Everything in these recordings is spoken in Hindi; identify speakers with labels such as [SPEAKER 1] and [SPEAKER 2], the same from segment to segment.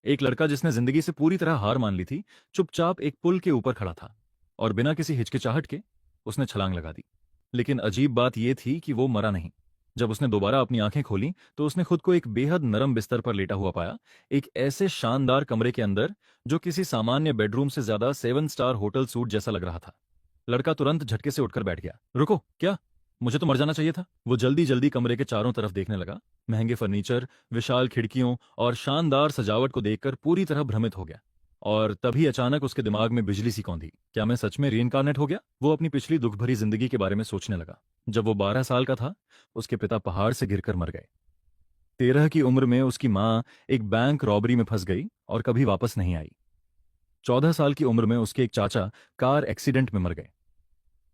[SPEAKER 1] एक लड़का जिसने जिंदगी से पूरी तरह हार मान ली थी, चुपचाप एक पुल के ऊपर खड़ा था और बिना किसी हिचकिचाहट के उसने छलांग लगा दी। लेकिन अजीब बात यह थी कि वो मरा नहीं। जब उसने दोबारा अपनी आंखें खोली तो उसने खुद को एक बेहद नरम बिस्तर पर लेटा हुआ पाया, एक ऐसे शानदार कमरे के अंदर जो किसी सामान्य बेडरूम से ज्यादा 7 स्टार होटल सूट जैसा लग रहा था। लड़का तुरंत झटके से उठकर बैठ गया। रुको, क्या? मुझे तो मर जाना चाहिए था। वो जल्दी जल्दी कमरे के चारों तरफ देखने लगा। महंगे फर्नीचर, विशाल खिड़कियों और शानदार सजावट को देखकर पूरी तरह भ्रमित हो गया। और तभी अचानक उसके दिमाग में बिजली सी कौंधी। क्या मैं सच में रीइंकारनेट हो गया? वो अपनी पिछली दुख भरी जिंदगी के बारे में सोचने लगा। जब वो 12 साल का था, उसके पिता पहाड़ से गिरकर मर गए। 13 की उम्र में उसकी माँ एक बैंक रॉबरी में फंस गई और कभी वापस नहीं आई। 14 साल की उम्र में उसके एक चाचा कार एक्सीडेंट में मर गए।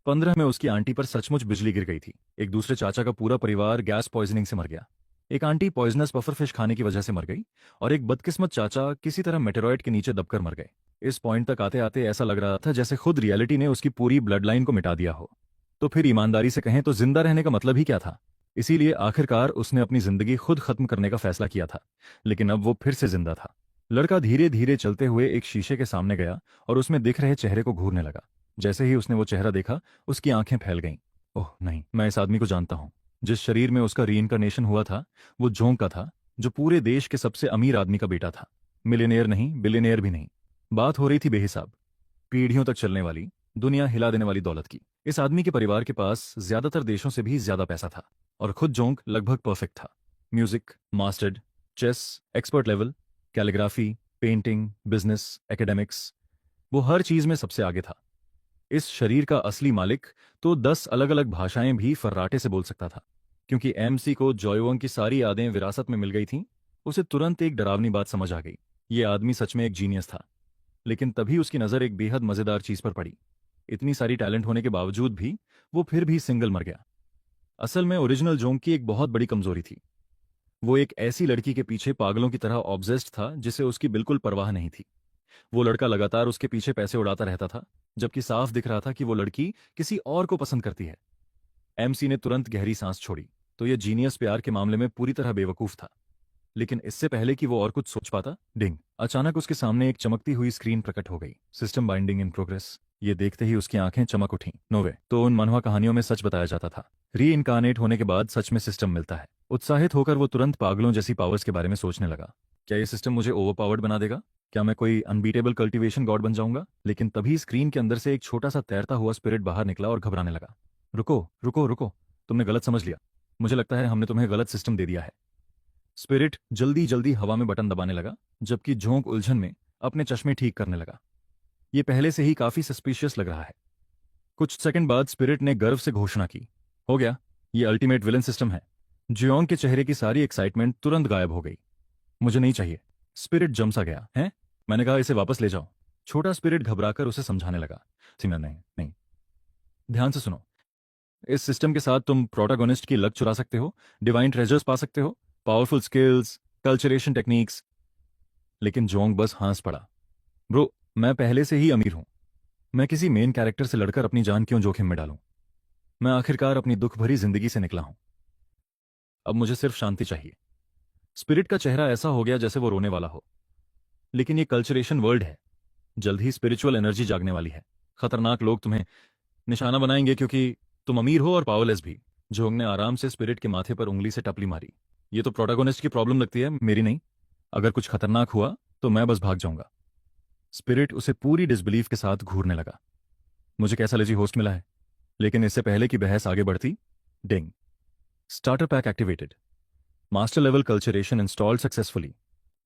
[SPEAKER 1] 15 में उसकी आंटी पर सचमुच बिजली गिर गई थी। एक दूसरे चाचा का पूरा परिवार गैस पॉइजनिंग से मर गया। एक आंटी पॉइजनस पफरफिश खाने की वजह से मर गई और एक बदकिस्मत चाचा किसी तरह मेटेरॉइड के नीचे दबकर मर गए। इस पॉइंट तक आते आते ऐसा लग रहा था जैसे खुद रियलिटी ने उसकी पूरी ब्लड लाइन को मिटा दिया हो। तो फिर ईमानदारी से कहें तो जिंदा रहने का मतलब ही क्या था? इसीलिए आखिरकार उसने अपनी जिंदगी खुद खत्म करने का फैसला किया था। लेकिन अब वो फिर से जिंदा था। लड़का धीरे धीरे चलते हुए एक शीशे के सामने गया और उसमें दिख रहे चेहरे को घूरने लगा। जैसे ही उसने वो चेहरा देखा, उसकी आंखें फैल गईं। ओह नहीं, मैं इस आदमी को जानता हूं। जिस शरीर में उसका रीइंकारनेशन हुआ था, वो जोंग का था, जो पूरे देश के सबसे अमीर आदमी का बेटा था। मिलियनेयर नहीं, बिलियनेयर भी नहीं। बात हो रही थी बेहिसाब, पीढ़ियों तक चलने वाली, दुनिया हिला देने वाली दौलत की। इस आदमी के परिवार के पास ज्यादातर देशों से भी ज्यादा पैसा था और खुद जोंग लगभग परफेक्ट था। Music mastered, chess expert level, calligraphy, painting, business, academics, वो हर चीज में सबसे आगे था। इस शरीर का असली मालिक तो 10 अलग अलग भाषाएं भी फर्राटे से बोल सकता था। क्योंकि एमसी को जॉयवोंग की सारी यादें विरासत में मिल गई थीं, उसे तुरंत एक डरावनी बात समझ आ गई। ये आदमी सच में एक जीनियस था। लेकिन तभी उसकी नज़र एक बेहद मजेदार चीज पर पड़ी। इतनी सारी टैलेंट होने के बावजूद भी वो फिर भी सिंगल मर गया। असल में ओरिजिनल जोंग की एक बहुत बड़ी कमजोरी थी। वो एक ऐसी लड़की के पीछे पागलों की तरह ऑब्सेस्ड था जिसे उसकी बिल्कुल परवाह नहीं थी। वो लड़का लगातार उसके पीछे पैसे उड़ाता रहता था, जबकि साफ दिख रहा था कि वो लड़की किसी और को पसंद करती है। एमसी ने तुरंत गहरी सांस छोड़ी। तो ये जीनियस प्यार के मामले में पूरी तरह बेवकूफ था। लेकिन इससे पहले कि वो और कुछ सोच पाता, डिंग, अचानक उसके सामने एक चमकती हुई स्क्रीन प्रकट हो गई। System binding in progress. ये देखते ही उसकी आंखें चमक उठीं। नोवे, तो उन मनवा कहानियों में सच बताया जाता था। री इनकारनेट होने के बाद सच में सिस्टम मिलता है। उत्साहित होकर वो तुरंत पागलों जैसी पावर्स के बारे में सोचने लगा। क्या ये सिस्टम मुझे ओवरपावर्ड बना देगा? क्या मैं कोई अनबीटेबल कल्टीवेशन गॉड बन जाऊंगा? लेकिन तभी स्क्रीन के अंदर से एक छोटा सा तैरता हुआ स्पिरिट बाहर निकला और घबराने लगा। रुको रुको रुको, तुमने गलत समझ लिया। मुझे लगता है हमने तुम्हें गलत सिस्टम दे दिया है। स्पिरिट जल्दी जल्दी हवा में बटन दबाने लगा, जबकि झोंक उलझन में अपने चश्मे ठीक करने लगा। ये पहले से ही काफी सस्पिशियस लग रहा है। कुछ सेकंड बाद स्पिरिट ने गर्व से घोषणा की, हो गया, ये अल्टीमेट विलन सिस्टम है। जियोंग के चेहरे की सारी एक्साइटमेंट तुरंत गायब हो गई। मुझे नहीं चाहिए। स्पिरिट जमसा गया है। मैंने कहा इसे वापस ले जाओ। छोटा स्पिरिट घबराकर उसे समझाने लगा। सिमरन, नहीं नहीं, ध्यान से सुनो। इस सिस्टम के साथ तुम प्रोटागोनिस्ट की लक चुरा सकते हो, डिवाइन ट्रेजर्स पा सकते हो, पावरफुल स्किल्स, कल्चरेशन टेक्निक्स। लेकिन जोंग बस हंस पड़ा। ब्रो, मैं पहले से ही अमीर हूं। मैं किसी मेन कैरेक्टर से लड़कर अपनी जान क्यों जोखिम में डालूं? मैं आखिरकार अपनी दुख भरी जिंदगी से निकला हूं। अब मुझे सिर्फ शांति चाहिए। स्पिरिट का चेहरा ऐसा हो गया जैसे वो रोने वाला हो। लेकिन ये कल्चरेशन वर्ल्ड है। जल्द ही स्पिरिचुअल एनर्जी जागने वाली है। खतरनाक लोग तुम्हें निशाना बनाएंगे क्योंकि तुम अमीर हो और पावरलेस भी। जोंग ने आराम से स्पिरिट के माथे पर उंगली से टपली मारी। ये तो प्रोटागोनिस्ट की प्रॉब्लम लगती है, मेरी नहीं। अगर कुछ खतरनाक हुआ तो मैं बस भाग जाऊंगा। स्पिरिट उसे पूरी डिसबिलीफ के साथ घूरने लगा। मुझे कैसा लेजी होस्ट मिला है। लेकिन इससे पहले कि बहस आगे बढ़ती, ding, starter pack activated, master level cultivation installed successfully.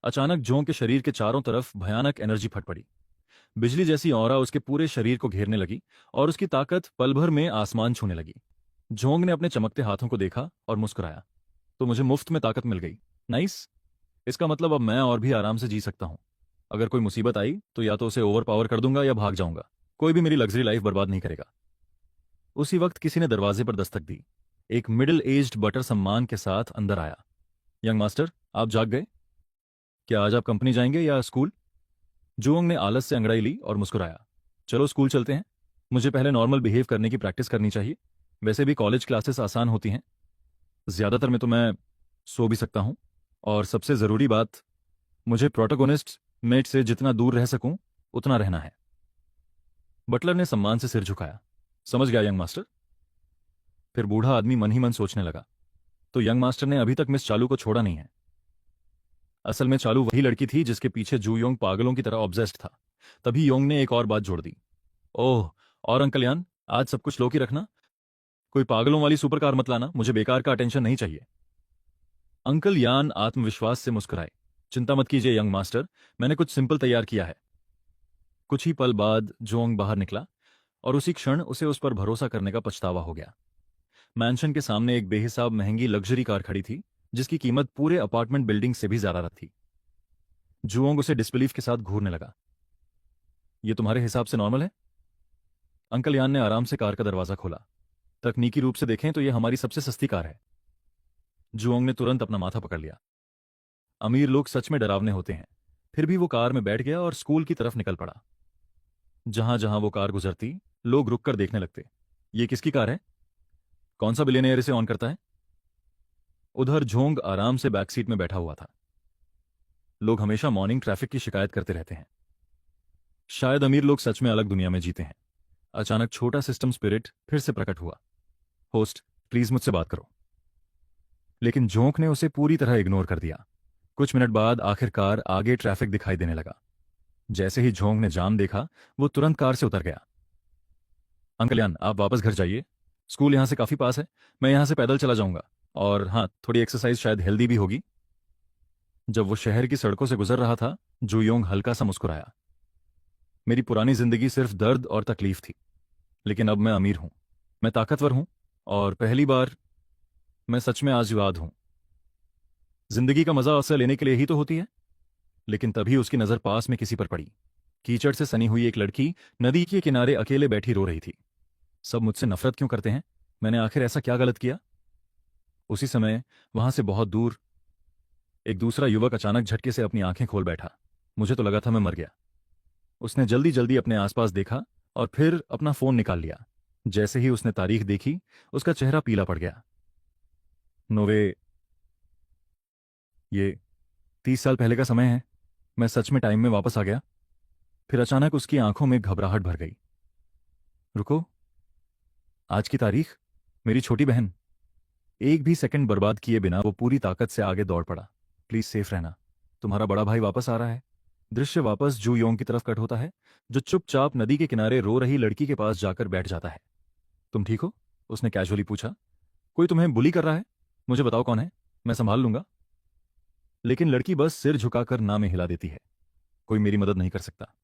[SPEAKER 1] अचानक जोंग के शरीर के चारों तरफ भयानक एनर्जी फट पड़ी। बिजली जैसी ऑरा उसके पूरे शरीर को घेरने लगी और उसकी ताकत पल भर में आसमान छूने लगी। जोंग ने अपने चमकते हाथों को देखा और मुस्कुराया। तो मुझे मुफ्त में ताकत मिल गई। नाइस। इसका मतलब अब मैं और भी आराम से जी सकता हूं। अगर कोई मुसीबत आई तो या तो उसे ओवर पावर कर दूंगा या भाग जाऊंगा। कोई भी मेरी लग्जरी लाइफ बर्बाद नहीं करेगा। उसी वक्त किसी ने दरवाजे पर दस्तक दी। एक मिडिल एज्ड बटर सम्मान के साथ अंदर आया। यंग मास्टर, आप जाग गए? क्या आज आप कंपनी जाएंगे या स्कूल? जुओंग ने आलस से अंगड़ाई ली और मुस्कुराया। चलो स्कूल चलते हैं। मुझे पहले नॉर्मल बिहेव करने की प्रैक्टिस करनी चाहिए। वैसे भी कॉलेज क्लासेस आसान होती हैं। ज्यादातर में तो मैं सो भी सकता हूं। और सबसे जरूरी बात, मुझे प्रोटोगोनिस्ट मेट से जितना दूर रह सकूं उतना रहना है। बटलर ने सम्मान से सिर झुकाया। समझ गया यंग मास्टर। फिर बूढ़ा आदमी मन ही मन सोचने लगा, तो यंग मास्टर ने अभी तक मिस चालू को छोड़ा नहीं है। असल में चालू वही लड़की थी जिसके पीछे जू योंग पागलों की तरह ऑब्सेस्ड था। तभी योंग ने एक और बात जोड़ दी। ओह, और अंकल यान, आज सब कुछ लो की रखना। कोई पागलों वाली सुपर कार मत लाना, मुझे बेकार का अटेंशन नहीं चाहिए। अंकल यान आत्मविश्वास से मुस्कुराए। चिंता मत कीजिए यंग मास्टर, मैंने कुछ सिंपल तैयार किया है। कुछ ही पल बाद जोंग बाहर निकला और उसी क्षण उसे उस पर भरोसा करने का पछतावा हो गया। मैंशन के सामने एक बेहिसाब महंगी लग्जरी कार खड़ी थी जिसकी कीमत पूरे अपार्टमेंट बिल्डिंग से भी ज्यादा थी। जुओंग उसे डिसबिलीफ के साथ घूरने लगा। ये तुम्हारे हिसाब से नॉर्मल है? अंकल यान ने आराम से कार का दरवाजा खोला। तकनीकी रूप से देखें तो यह हमारी सबसे सस्ती कार है। जुओंग ने तुरंत अपना माथा पकड़ लिया। अमीर लोग सच में डरावने होते हैं। फिर भी वो कार में बैठ गया और स्कूल की तरफ निकल पड़ा। जहां जहां वो कार गुजरती, लोग रुककर देखने लगते। ये किसकी कार है? कौन सा बिलियनियर इसे ऑन करता है? उधर झोंग आराम से बैक सीट में बैठा हुआ था। लोग हमेशा मॉर्निंग ट्रैफिक की शिकायत करते रहते हैं। शायद अमीर लोग सच में अलग दुनिया में जीते हैं। अचानक छोटा सिस्टम स्पिरिट फिर से प्रकट हुआ। होस्ट, प्लीज मुझसे बात करो। लेकिन जोंक ने उसे पूरी तरह इग्नोर कर दिया। कुछ मिनट बाद आखिरकार आगे ट्रैफिक दिखाई देने लगा। जैसे ही झोंक ने जाम देखा, वो तुरंत कार से उतर गया। अंकल यान, आप वापस घर जाइए। स्कूल यहां से काफी पास है। मैं यहां से पैदल चला जाऊंगा। और हाँ, थोड़ी एक्सरसाइज शायद हेल्दी भी होगी। जब वो शहर की सड़कों से गुजर रहा था, जुयोंग हल्का सा मुस्कुराया। मेरी पुरानी जिंदगी सिर्फ दर्द और तकलीफ थी, लेकिन अब मैं अमीर हूं, मैं ताकतवर हूं, और पहली बार मैं सच में आजीवाद हूं। जिंदगी का मजा अवसर लेने के लिए ही तो होती है। लेकिन तभी उसकी नजर पास में किसी पर पड़ी। कीचड़ से सनी हुई एक लड़की नदी के किनारे अकेले बैठी रो रही थी। सब मुझसे नफरत क्यों करते हैं? मैंने आखिर ऐसा क्या गलत किया? उसी समय वहां से बहुत दूर एक दूसरा युवक अचानक झटके से अपनी आंखें खोल बैठा। मुझे तो लगा था मैं मर गया। उसने जल्दी जल्दी अपने आसपास देखा और फिर अपना फोन निकाल लिया। जैसे ही उसने तारीख देखी, उसका चेहरा पीला पड़ गया। नोवे, ये 30 साल पहले का समय है। मैं सच में टाइम में वापस आ गया। फिर अचानक उसकी आंखों में घबराहट भर गई। रुको, आज की तारीख? मेरी छोटी बहन। एक भी सेकंड बर्बाद किए बिना वो पूरी ताकत से आगे दौड़ पड़ा। प्लीज सेफ रहना, तुम्हारा बड़ा भाई वापस आ रहा है। दृश्य वापस जू योंग की तरफ कट होता है, जो चुपचाप नदी के किनारे रो रही लड़की के पास जाकर बैठ जाता है। तुम ठीक हो? उसने कैजुअली पूछा। कोई तुम्हें बुली कर रहा है? मुझे बताओ कौन है, मैं संभाल लूंगा। लेकिन लड़की बस सिर झुकाकर ना में हिला देती है। कोई मेरी मदद नहीं कर सकता।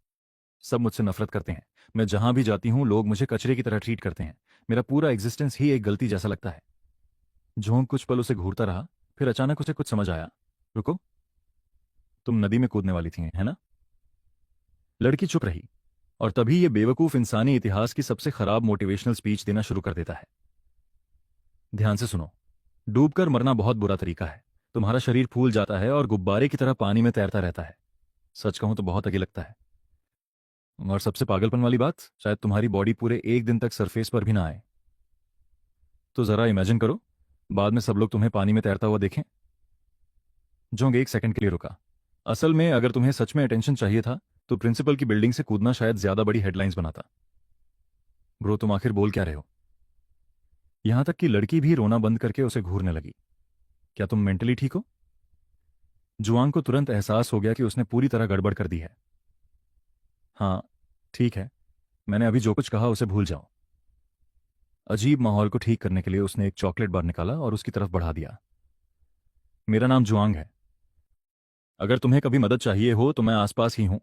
[SPEAKER 1] सब मुझसे नफरत करते हैं। मैं जहां भी जाती हूं, लोग मुझे कचरे की तरह ट्रीट करते हैं। मेरा पूरा एग्जिस्टेंस ही एक गलती जैसा लगता है। झोंक कुछ पल उसे घूरता रहा, फिर अचानक उसे कुछ समझ आया। रुको, तुम नदी में कूदने वाली थी, है ना? लड़की चुप रही, और तभी यह बेवकूफ इंसानी इतिहास की सबसे खराब मोटिवेशनल स्पीच देना शुरू कर देता है। ध्यान से सुनो। डूबकर मरना बहुत बुरा तरीका है। तुम्हारा शरीर फूल जाता है और गुब्बारे की तरह पानी में तैरता रहता है। सच कहूं तो बहुत अगे लगता है। और सबसे पागलपन वाली बात, शायद तुम्हारी बॉडी पूरे एक दिन तक सरफेस पर भी ना आए। तो जरा इमेजिन करो, बाद में सब लोग तुम्हें पानी में तैरता हुआ देखें। जोंग एक सेकंड के लिए रुका। असल में अगर तुम्हें सच में अटेंशन चाहिए था, तो प्रिंसिपल की बिल्डिंग से कूदना शायद ज्यादा बड़ी हेडलाइंस बनाता। ब्रो, तुम आखिर बोल क्या रहे हो? यहां तक कि लड़की भी रोना बंद करके उसे घूरने लगी। क्या तुम मेंटली ठीक हो? जुआंग को तुरंत एहसास हो गया कि उसने पूरी तरह गड़बड़ कर दी है। हाँ, ठीक है। मैंने अभी जो कुछ कहा उसे भूल जाओ। अजीब माहौल को ठीक करने के लिए उसने एक चॉकलेट बार निकाला और उसकी तरफ बढ़ा दिया। मेरा नाम जुआंग है। अगर तुम्हें कभी मदद चाहिए हो तो मैं आसपास ही हूं।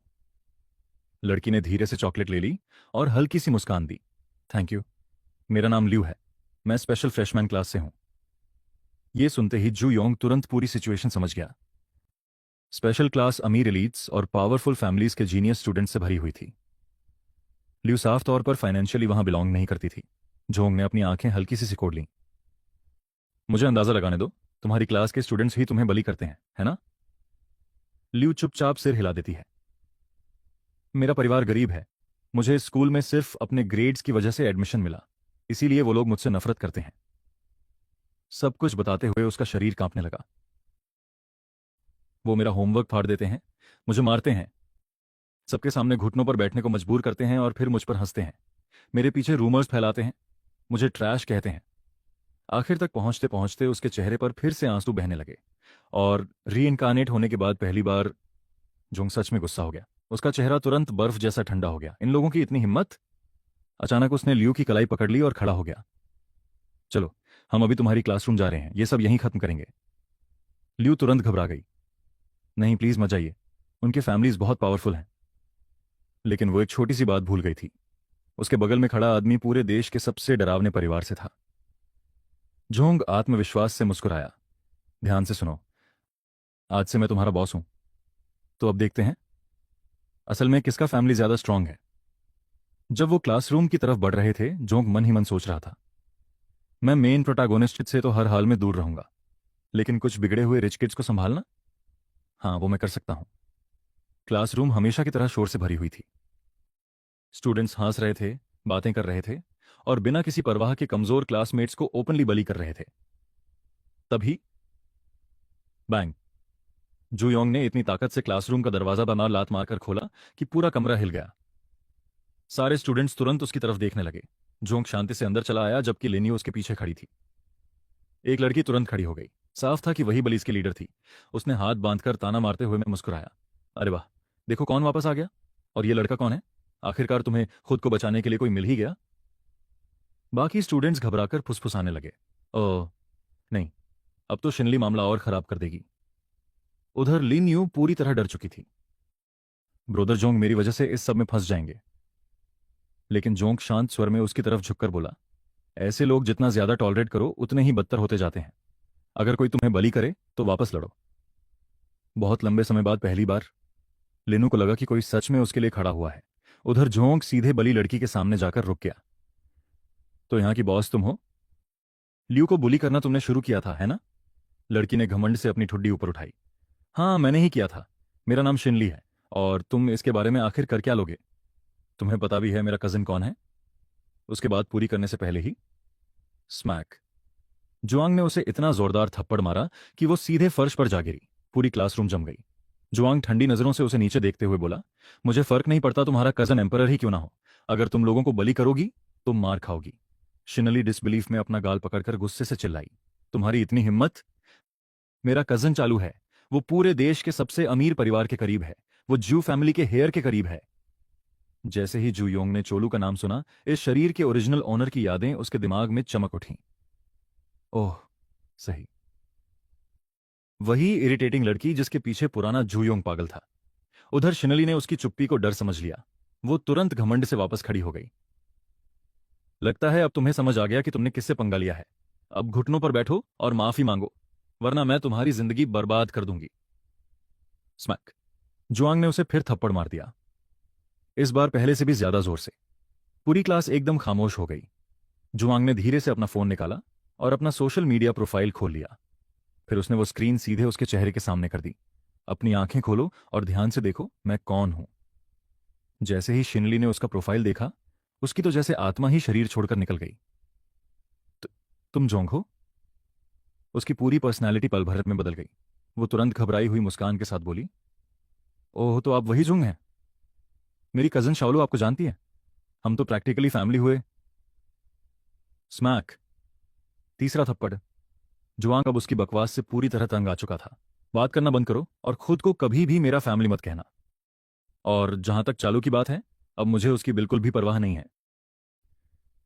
[SPEAKER 1] लड़की ने धीरे से चॉकलेट ले ली और हल्की सी मुस्कान दी। Thank you. मेरा नाम ल्यू है। मैं स्पेशल फ्रेशमैन क्लास से हूं। यह सुनते ही जू योंग तुरंत पूरी सिचुएशन समझ गया। स्पेशल क्लास अमीर एलीट्स और पावरफुल फैमिलीज के जीनियस स्टूडेंट्स से भरी हुई थी। ल्यू साफ तौर पर फाइनेंशियली वहां बिलोंग नहीं करती थी। जोंग ने अपनी आंखें हल्की सी सिकोड़ लीं। मुझे अंदाजा लगाने दो, तुम्हारी क्लास के स्टूडेंट्स ही तुम्हें बली करते हैं, है ना? ल्यू चुपचाप सिर हिला देती है। मेरा परिवार गरीब है। मुझे स्कूल में सिर्फ अपने ग्रेड्स की वजह से एडमिशन मिला, इसीलिए वो लोग मुझसे नफरत करते हैं। सब कुछ बताते हुए उसका शरीर कांपने लगा। वो मेरा होमवर्क फाड़ देते हैं, मुझे मारते हैं, सबके सामने घुटनों पर बैठने को मजबूर करते हैं और फिर मुझ पर हंसते हैं, मेरे पीछे रूमर्स फैलाते हैं, मुझे ट्रैश कहते हैं। आखिर तक पहुंचते पहुंचते उसके चेहरे पर फिर से आंसू बहने लगे और रीइंकारनेट होने के बाद पहली बार जोंग सच में गुस्सा हो गया। उसका चेहरा तुरंत बर्फ जैसा ठंडा हो गया। इन लोगों की इतनी हिम्मत! अचानक उसने लियू की कलाई पकड़ ली और खड़ा हो गया। चलो, हम अभी तुम्हारी क्लासरूम जा रहे हैं, ये सब यहीं खत्म करेंगे। लियू तुरंत घबरा गई। नहीं, प्लीज मत जाइए, उनकी फैमिलीज बहुत पावरफुल हैं। लेकिन वो एक छोटी सी बात भूल गई थी। उसके बगल में खड़ा आदमी पूरे देश के सबसे डरावने परिवार से था। जोंग आत्मविश्वास से मुस्कुराया। ध्यान से सुनो, आज से मैं तुम्हारा बॉस हूं। तो अब देखते हैं असल में किसका फैमिली ज्यादा स्ट्रांग है। जब वो क्लासरूम की तरफ बढ़ रहे थे, जोंग मन ही मन सोच रहा था, मैं मेन प्रोटैगोनिस्ट से तो हर हाल में दूर रहूंगा, लेकिन कुछ बिगड़े हुए रिच किड्स को संभालना, हाँ वो मैं कर सकता हूं। क्लासरूम हमेशा की तरह शोर से भरी हुई थी। स्टूडेंट्स हंस रहे थे, बातें कर रहे थे और बिना किसी परवाह के कमजोर क्लासमेट्स को ओपनली बली कर रहे थे। तभी बैंग! जूयोंग ने इतनी ताकत से क्लासरूम का दरवाजा बना लात मारकर खोला कि पूरा कमरा हिल गया। सारे स्टूडेंट्स तुरंत उसकी तरफ देखने लगे। जोंग शांति से अंदर चला आया जबकि लिनियो उसके पीछे खड़ी थी। एक लड़की तुरंत खड़ी हो गई। साफ था कि वही बलीज की लीडर थी। उसने हाथ बांधकर ताना मारते हुए मैं मुस्कुराया। अरे वाह, देखो कौन वापस आ गया। और ये लड़का कौन है? आखिरकार तुम्हें खुद को बचाने के लिए कोई मिल ही गया। बाकी स्टूडेंट्स घबराकर फुसफुसाने लगे। ओ नहीं, अब तो शिनली मामला और खराब कर देगी। उधर लिन यू पूरी तरह डर चुकी थी। ब्रोदर जोंग मेरी वजह से इस सब में फंस जाएंगे। लेकिन जोंग शांत स्वर में उसकी तरफ झुककर बोला, ऐसे लोग जितना ज्यादा टॉलरेट करो उतने ही बदतर होते जाते हैं। अगर कोई तुम्हें बली करे तो वापस लड़ो। बहुत लंबे समय बाद पहली बार लिनू को लगा कि कोई सच में उसके लिए खड़ा हुआ है। उधर जोंग सीधे बली लड़की के सामने जाकर रुक गया। तो यहां की बॉस तुम हो? लियू को बुली करना तुमने शुरू किया था, है ना? लड़की ने घमंड से अपनी ठुड्डी ऊपर उठाई। हाँ, मैंने ही किया था। मेरा नाम शिनली है। और तुम इसके बारे में आखिर कर क्या लोगे? तुम्हें पता भी है मेरा कजिन कौन है? उसके बाद पूरी करने से पहले ही स्मैक! जुआंग ने उसे इतना जोरदार थप्पड़ मारा कि वो सीधे फर्श पर जा गिरी। पूरी क्लासरूम जम गई। जुआंग ठंडी नजरों से उसे नीचे देखते हुए बोला, मुझे फर्क नहीं पड़ता तुम्हारा कजन एम्परर ही क्यों ना हो, अगर तुम लोगों को बली करोगी तो मार खाओगी। शिनली डिसबिलीफ में अपना गाल पकड़कर गुस्से से चिल्लाई, तुम्हारी इतनी हिम्मत! मेरा कजन चालू है, वो पूरे देश के सबसे अमीर परिवार के करीब है, वो जू फैमिली के हेयर के करीब है। जैसे ही जू योंग ने चोलू का नाम सुना, इस शरीर के ओरिजिनल ओनर की यादें उसके दिमाग में चमक उठीं। ओह सही, वही इरिटेटिंग लड़की जिसके पीछे पुराना जूयोंग पागल था। उधर शिनली ने उसकी चुप्पी को डर समझ लिया। वो तुरंत घमंड से वापस खड़ी हो गई। लगता है अब तुम्हें समझ आ गया कि तुमने किससे पंगा लिया है। अब घुटनों पर बैठो और माफी मांगो, वरना मैं तुम्हारी जिंदगी बर्बाद कर दूंगी। स्मैक! जुआंग ने उसे फिर थप्पड़ मार दिया, इस बार पहले से भी ज्यादा जोर से। पूरी क्लास एकदम खामोश हो गई। जुआंग ने धीरे से अपना फोन निकाला और अपना सोशल मीडिया प्रोफाइल खोल लिया। फिर उसने वो स्क्रीन सीधे उसके चेहरे के सामने कर दी। अपनी आंखें खोलो और ध्यान से देखो मैं कौन हूं। जैसे ही शिनली ने उसका प्रोफाइल देखा, उसकी तो जैसे आत्मा ही शरीर छोड़कर निकल गई। तुम जोंग हो? उसकी पूरी पर्सनैलिटी पल भर में बदल गई। वो तुरंत घबराई हुई मुस्कान के साथ बोली, ओह तो आप वही जोंग हैं। मेरी कजन शाओलू आपको जानती है, हम तो प्रैक्टिकली फैमिली हुए। स्मैक! तीसरा थप्पड़। जुआंग अब उसकी बकवास से पूरी तरह तंग आ चुका था। बात करना बंद करो और खुद को कभी भी मेरा फैमिली मत कहना। और जहां तक चालू की बात है, अब मुझे उसकी बिल्कुल भी परवाह नहीं है।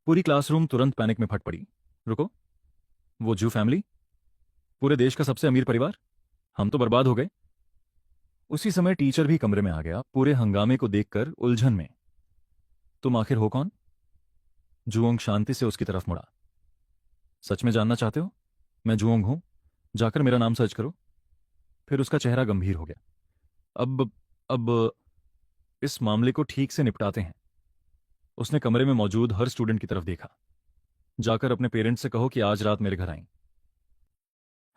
[SPEAKER 1] पूरी क्लासरूम तुरंत पैनिक में फट पड़ी। रुको, वो जू फैमिली, पूरे देश का सबसे अमीर परिवार, हम तो बर्बाद हो गए। उसी समय टीचर भी कमरे में आ गया, पूरे हंगामे को देखकर उलझन में। तुम आखिर हो कौन? जुओंग शांति से उसकी तरफ मुड़ा। सच में जानना चाहते हो? मैं जुओंग हूं, जाकर मेरा नाम सर्च करो। फिर उसका चेहरा गंभीर हो गया। अब इस मामले को ठीक से निपटाते हैं। उसने कमरे में मौजूद हर स्टूडेंट की तरफ देखा। जाकर अपने पेरेंट्स से कहो कि आज रात मेरे घर आएं।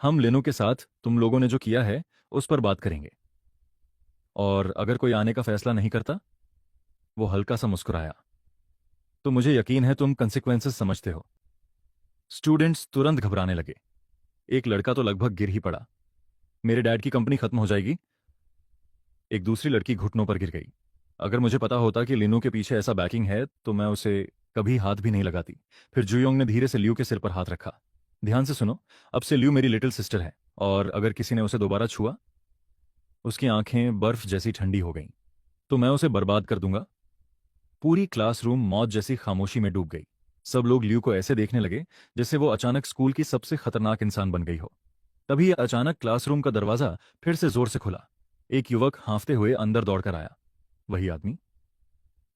[SPEAKER 1] हम लेनो के साथ तुम लोगों ने जो किया है उस पर बात करेंगे। और अगर कोई आने का फैसला नहीं करता, वो हल्का सा मुस्कुराया, तो मुझे यकीन है तुम कंसिक्वेंसेस समझते हो। स्टूडेंट्स तुरंत घबराने लगे। एक लड़का तो लगभग गिर ही पड़ा। मेरे डैड की कंपनी खत्म हो जाएगी। एक दूसरी लड़की घुटनों पर गिर गई। अगर मुझे पता होता कि लिनू के पीछे ऐसा बैकिंग है तो मैं उसे कभी हाथ भी नहीं लगाती। फिर जुयोंग ने धीरे से लियू के सिर पर हाथ रखा। ध्यान से सुनो, अब से लियू मेरी लिटिल सिस्टर है, और अगर किसी ने उसे दोबारा छुआ, उसकी आंखें बर्फ जैसी ठंडी हो गईं, तो मैं उसे बर्बाद कर दूंगा। पूरी क्लासरूम मौत जैसी खामोशी में डूब गई। सब लोग लियू को ऐसे देखने लगे जैसे वो अचानक स्कूल की सबसे खतरनाक इंसान बन गई हो। तभी अचानक क्लासरूम का दरवाजा फिर से जोर से खुला। एक युवक हांफते हुए अंदर दौड़कर आया। वही आदमी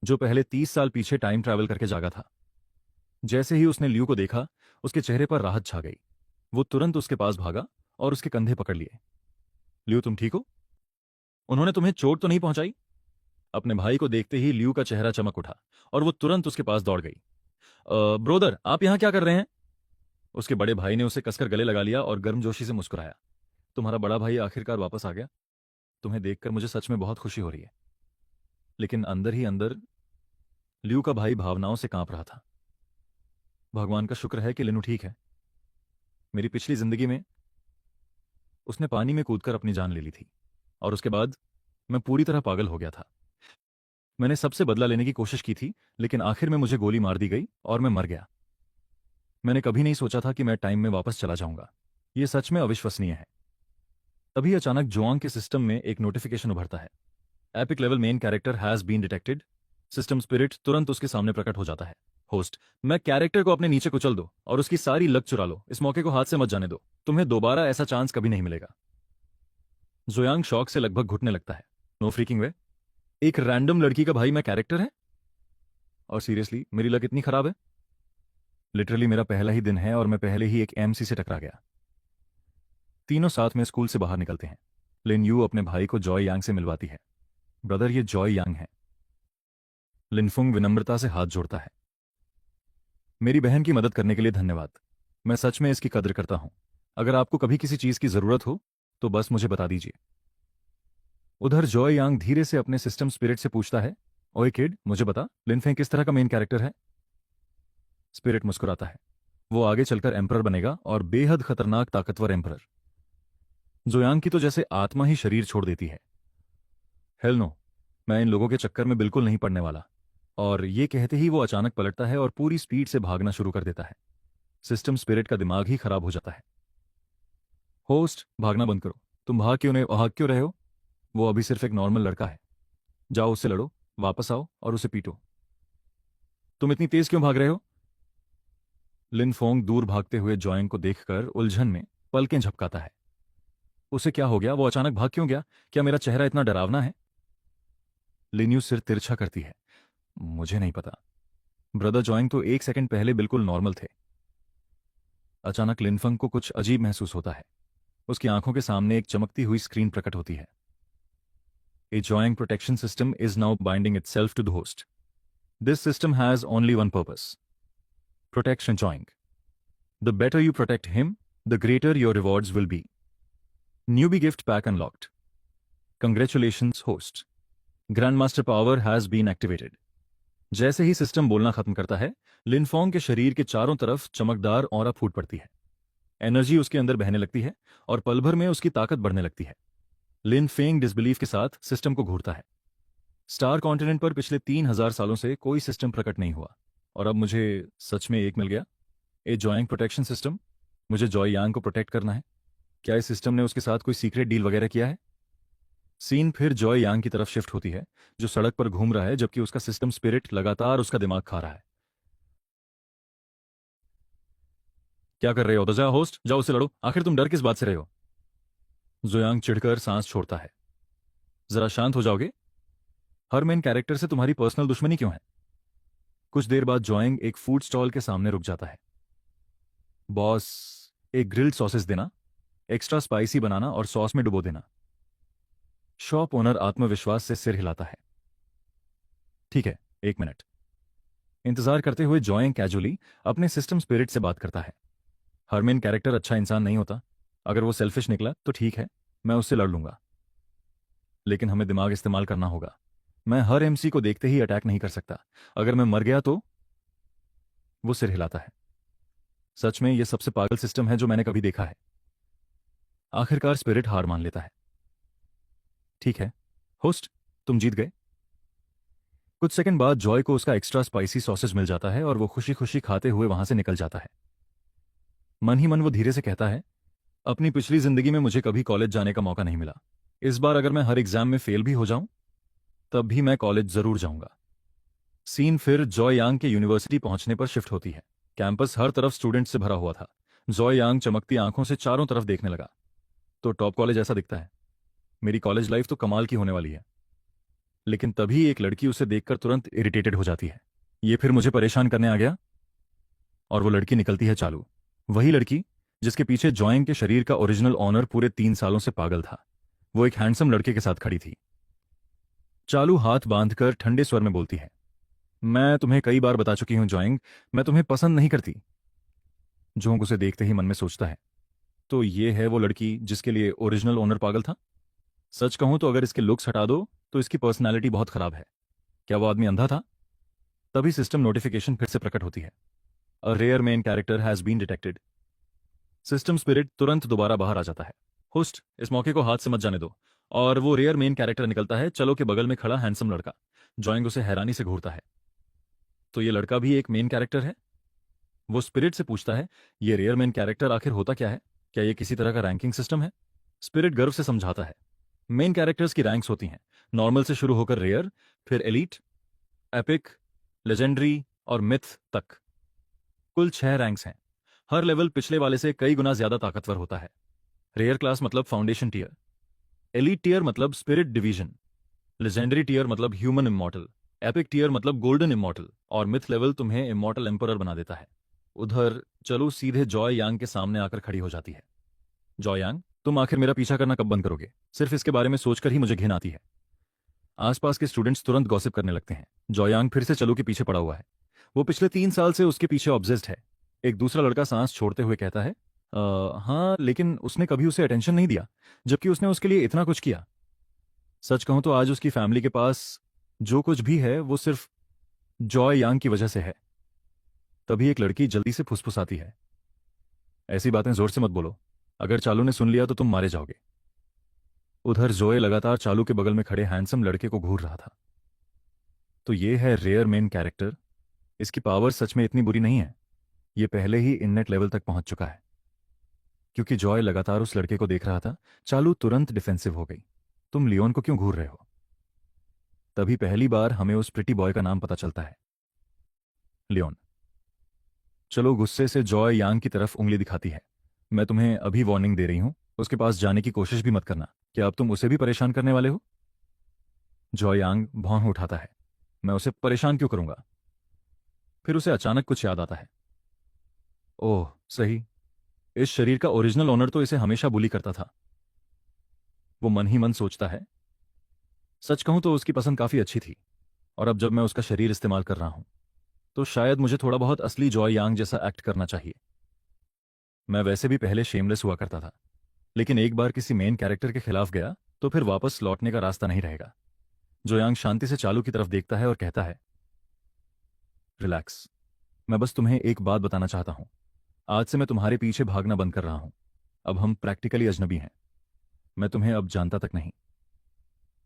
[SPEAKER 1] जो पहले 30 साल पीछे टाइम ट्रैवल करके जागा था। जैसे ही उसने लियू को देखा, उसके चेहरे पर राहत छा गई। वो तुरंत उसके पास भागा और उसके कंधे पकड़ लिए। लियू, तुम ठीक हो? उन्होंने तुम्हें चोट तो नहीं पहुंचाई? अपने भाई को देखते ही लियू का चेहरा चमक उठा और वो तुरंत उसके पास दौड़ गई। ब्रोदर, आप यहां क्या कर रहे हैं? उसके बड़े भाई ने उसे कसकर गले लगा लिया और गर्मजोशी से मुस्कुराया। तुम्हारा बड़ा भाई आखिरकार वापस आ गया। तुम्हें देखकर मुझे सच में बहुत खुशी हो रही है। लेकिन अंदर ही अंदर लियू का भाई भावनाओं से कांप रहा था। भगवान का शुक्र है कि लिनू ठीक है। मेरी पिछली जिंदगी में उसने पानी में कूदकर अपनी जान ले ली थी, और उसके बाद मैं पूरी तरह पागल हो गया था। मैंने सबसे बदला लेने की कोशिश की थी, लेकिन आखिर में मुझे गोली मार दी गई और मैं मर गया। मैंने कभी नहीं सोचा था कि मैं टाइम में वापस चला जाऊंगा। यह सच में अविश्वसनीय है। तभी अचानक जुआंग के सिस्टम में एक नोटिफिकेशन उभरता है। Epic level main character has been detected. System spirit तुरंत उसके सामने प्रकट हो जाता है। होस्ट, मैं कैरेक्टर को अपने नीचे कुचल दो और उसकी सारी लक चुरा लो। इस मौके को हाथ से मत जाने दो। तुम्हें दोबारा ऐसा चांस कभी नहीं मिलेगा। जोयांग शौक से लगभग घुटने लगता है। नो फ्रीकिंग वे। एक रैंडम लड़की का भाई मैं कैरेक्टर है? और सीरियसली मेरी लक इतनी खराब है? लिटरली मेरा पहला ही दिन है और मैं पहले ही एक एमसी से टकरा गया। तीनों साथ में स्कूल से बाहर निकलते हैं। लिन यू अपने भाई को जॉय यांग से मिलवाती है। ब्रदर, ये जॉय यांग है। लिनफुंग विनम्रता से हाथ जोड़ता है। मेरी बहन की मदद करने के लिए धन्यवाद। मैं सच में इसकी कदर करता हूं। अगर आपको कभी किसी चीज की जरूरत हो तो बस मुझे बता दीजिए। उधर जॉय यांग धीरे से अपने सिस्टम स्पिरिट से पूछता है, ओए किड, मुझे बता, लिनफेंग किस तरह का मेन कैरेक्टर है? स्पिरिट मुस्कुराता है। वो आगे चलकर एम्परर बनेगा, और बेहद खतरनाक ताकतवर एम्परर। जोयांग की तो जैसे आत्मा ही शरीर छोड़ देती है। हेल नो, मैं इन लोगों के चक्कर में बिल्कुल नहीं पड़ने वाला। और ये कहते ही वो अचानक पलटता है और पूरी स्पीड से भागना शुरू कर देता है। सिस्टम स्पिरिट का दिमाग ही खराब हो जाता है। होस्ट, भागना बंद करो। तुम भाग क्यों रहे हो? वो अभी सिर्फ एक नॉर्मल लड़का है। जाओ उससे लड़ो, वापस आओ और उसे पीटो। तुम इतनी तेज क्यों भाग रहे हो? लिन फोंग दूर भागते हुए जॉयंग को देखकर उलझन में पलकें झपकाता है। उसे क्या हो गया? वो अचानक भाग क्यों गया? क्या मेरा चेहरा इतना डरावना है? लिन्यू सिर तिरछा करती है। मुझे नहीं पता। ब्रदर जॉइंग तो एक सेकंड पहले बिल्कुल नॉर्मल थे। अचानक लिनफंग को कुछ अजीब महसूस होता है। उसकी आंखों के सामने एक चमकती हुई स्क्रीन प्रकट होती है। A joint protection system is now binding itself to the host. This system has only one purpose: protection joint. The better you protect him, the greater your rewards will be. Newbie gift pack unlocked. Congratulations, host. Grandmaster power has been activated. जैसे ही सिस्टम बोलना खत्म करता है, लिनफोंग के शरीर के चारों तरफ चमकदार ऑरा फूट पड़ती है। एनर्जी उसके अंदर बहने लगती है और पल भर में उसकी ताकत बढ़ने लगती है। लिन फेंग डिसबिलीफ के साथ सिस्टम को घूरता है। स्टार कॉन्टिनेंट पर पिछले 3000 सालों से कोई सिस्टम प्रकट नहीं हुआ, और अब मुझे सच में एक मिल गया। ए जॉइंग प्रोटेक्शन सिस्टम। मुझे जॉय यांग को प्रोटेक्ट करना है। क्या इस सिस्टम ने उसके साथ कोई सीक्रेट डील वगैरह किया है? सीन फिर जॉय यांग की तरफ शिफ्ट होती है, जो सड़क पर घूम रहा है जबकि उसका सिस्टम स्पिरिट लगातार उसका दिमाग खा रहा है। क्या कर रहे हो? तो जा होस्ट, जाओ उसे लड़ो। आखिर तुम डर किस बात से रहे हो? जोयांग चिढ़कर सांस छोड़ता है। जरा शांत हो जाओगे? हर मेन कैरेक्टर से तुम्हारी पर्सनल दुश्मनी क्यों है? कुछ देर बाद जोयांग एक फूड स्टॉल के सामने रुक जाता है। बॉस, एक ग्रिल्ड सॉसेस देना, एक्स्ट्रा स्पाइसी बनाना और सॉस में डुबो देना। शॉप ओनर आत्मविश्वास से सिर हिलाता है। ठीक है, 1 मिनट। इंतजार करते हुए जॉइंग कैजुअली अपने सिस्टम स्पिरिट से बात करता है। हर मेन कैरेक्टर अच्छा इंसान नहीं होता। अगर वो सेल्फिश निकला तो ठीक है, मैं उससे लड़ लूंगा, लेकिन हमें दिमाग इस्तेमाल करना होगा। मैं हर एमसी को देखते ही अटैक नहीं कर सकता। अगर मैं मर गया तो? वो सिर हिलाता है। सच में यह सबसे पागल सिस्टम है जो मैंने कभी देखा है। आखिरकार स्पिरिट हार मान लेता है। ठीक है होस्ट, तुम जीत गए। कुछ सेकंड बाद जॉय को उसका एक्स्ट्रा स्पाइसी सॉसेज मिल जाता है और वो खुशी खुशी खाते हुए वहां से निकल जाता है। मन ही मन वो धीरे से कहता है, अपनी पिछली जिंदगी में मुझे कभी कॉलेज जाने का मौका नहीं मिला। इस बार अगर मैं हर एग्जाम में फेल भी हो जाऊं तब भी मैं कॉलेज जरूर जाऊंगा। सीन फिर जॉय यांग के यूनिवर्सिटी पहुंचने पर शिफ्ट होती है। कैंपस हर तरफ स्टूडेंट से भरा हुआ था। जॉय यांग चमकती आंखों से चारों तरफ देखने लगा। तो टॉप कॉलेज ऐसा दिखता है, मेरी कॉलेज लाइफ तो कमाल की होने वाली है। लेकिन तभी एक लड़की उसे देखकर तुरंत इरिटेटेड हो जाती है। ये फिर मुझे परेशान करने आ गया। और वो लड़की निकलती है चालू, वही लड़की जिसके पीछे जॉइंग के शरीर का ओरिजिनल ऑनर पूरे 3 सालों से पागल था। वो एक हैंडसम लड़के के साथ खड़ी थी। चालू हाथ बांधकर ठंडे स्वर में बोलती है, मैं तुम्हें कई बार बता चुकी हूं जॉइंग, मैं तुम्हें पसंद नहीं करती। जोंग उसे देखते ही मन में सोचता है, तो ये है वो लड़की जिसके लिए ओरिजिनल ओनर पागल था। सच कहूं तो अगर इसके लुक्स हटा दो तो इसकी पर्सनालिटी बहुत खराब है। क्या वो आदमी अंधा था? तभी सिस्टम नोटिफिकेशन फिर से प्रकट होती है, a rare main character has been detected. System spirit तुरंत दोबारा बाहर आ जाता है। होस्ट, इस मौके को हाथ से मत जाने दो। और वो रेयर मेन कैरेक्टर निकलता है चलो के बगल में खड़ा हैंडसम लड़का। जॉइंग उसे हैरानी से घूरता है, तो ये लड़का भी एक मेन कैरेक्टर है? वो स्पिरिट से पूछता है, ये रेयर मेन कैरेक्टर आखिर होता क्या है? क्या ये किसी तरह का रैंकिंग सिस्टम है? स्पिरिट गर्व से समझाता है, मेन कैरेक्टर्स की रैंक्स होती हैं, नॉर्मल से शुरू होकर रेयर, फिर एलीट, एपिक, लेजेंडरी और मिथ तक। कुल 6 रैंक्स हैं। हर लेवल पिछले वाले से कई गुना ज्यादा ताकतवर होता है। रेयर क्लास मतलब फाउंडेशन टीयर, एलीट टीयर मतलब स्पिरिट डिवीजन, लेजेंडरी टीयर मतलब ह्यूमन इमॉर्टल, एपिक टीयर मतलब गोल्डन इमॉर्टल और मिथ लेवल तुम्हें इमॉर्टल एम्परर बना देता है। उधर चलो सीधे जॉय यांग के सामने आकर खड़ी हो जाती है। जॉय यांग, तुम आखिर मेरा पीछा करना कब बंद करोगे? सिर्फ इसके बारे में सोचकर ही मुझे घिन आती है। आसपास के स्टूडेंट्स तुरंत गॉसिप करने लगते हैं। जॉय यांग फिर से चलो के पीछे पड़ा हुआ है। वो पिछले 3 साल से उसके पीछे ऑब्सेस्ड है। एक दूसरा लड़का सांस छोड़ते हुए कहता है, हाँ लेकिन उसने कभी उसे अटेंशन नहीं दिया, जबकि उसने उसके लिए इतना कुछ किया। सच कहूं तो आज उसकी फैमिली के पास जो कुछ भी है वो सिर्फ जॉय यांग की वजह से है। तभी एक लड़की जल्दी से फुसफुसाती है, ऐसी बातें जोर से मत बोलो, अगर चालू ने सुन लिया तो तुम मारे जाओगे। उधर जोए लगातार चालू के बगल में खड़े हैंडसम लड़के को घूर रहा था। तो ये है रेयर मेन कैरेक्टर। इसकी पावर सच में इतनी बुरी नहीं है। ये पहले ही इननेट लेवल तक पहुंच चुका है। क्योंकि जॉय लगातार उस लड़के को देख रहा था, चालू तुरंत डिफेंसिव हो गई। तुम लियोन को क्यों घूर रहे हो? तभी पहली बार हमें उस प्रिटी बॉय का नाम पता चलता है, लियोन। चलो गुस्से से जॉय यांग की तरफ उंगली दिखाती है, मैं तुम्हें अभी वार्निंग दे रही हूं, उसके पास जाने की कोशिश भी मत करना। क्या अब तुम उसे भी परेशान करने वाले हो? जॉय यांग भौं उठाता है, मैं उसे परेशान क्यों करूंगा? फिर उसे अचानक कुछ याद आता है, ओह सही, इस शरीर का ओरिजिनल ओनर तो इसे हमेशा बुली करता था। वो मन ही मन सोचता है, सच कहूं तो उसकी पसंद काफी अच्छी थी, और अब जब मैं उसका शरीर इस्तेमाल कर रहा हूं तो शायद मुझे थोड़ा बहुत असली जॉय यांग जैसा एक्ट करना चाहिए। मैं वैसे भी पहले शेमलेस हुआ करता था, लेकिन एक बार किसी मेन कैरेक्टर के खिलाफ गया तो फिर वापस लौटने का रास्ता नहीं रहेगा। जो यांग शांति से चालू की तरफ देखता है और कहता है, रिलैक्स, मैं बस तुम्हें एक बात बताना चाहता हूं, आज से मैं तुम्हारे पीछे भागना बंद कर रहा हूं। अब हम प्रैक्टिकली अजनबी हैं, मैं तुम्हें अब जानता तक नहीं।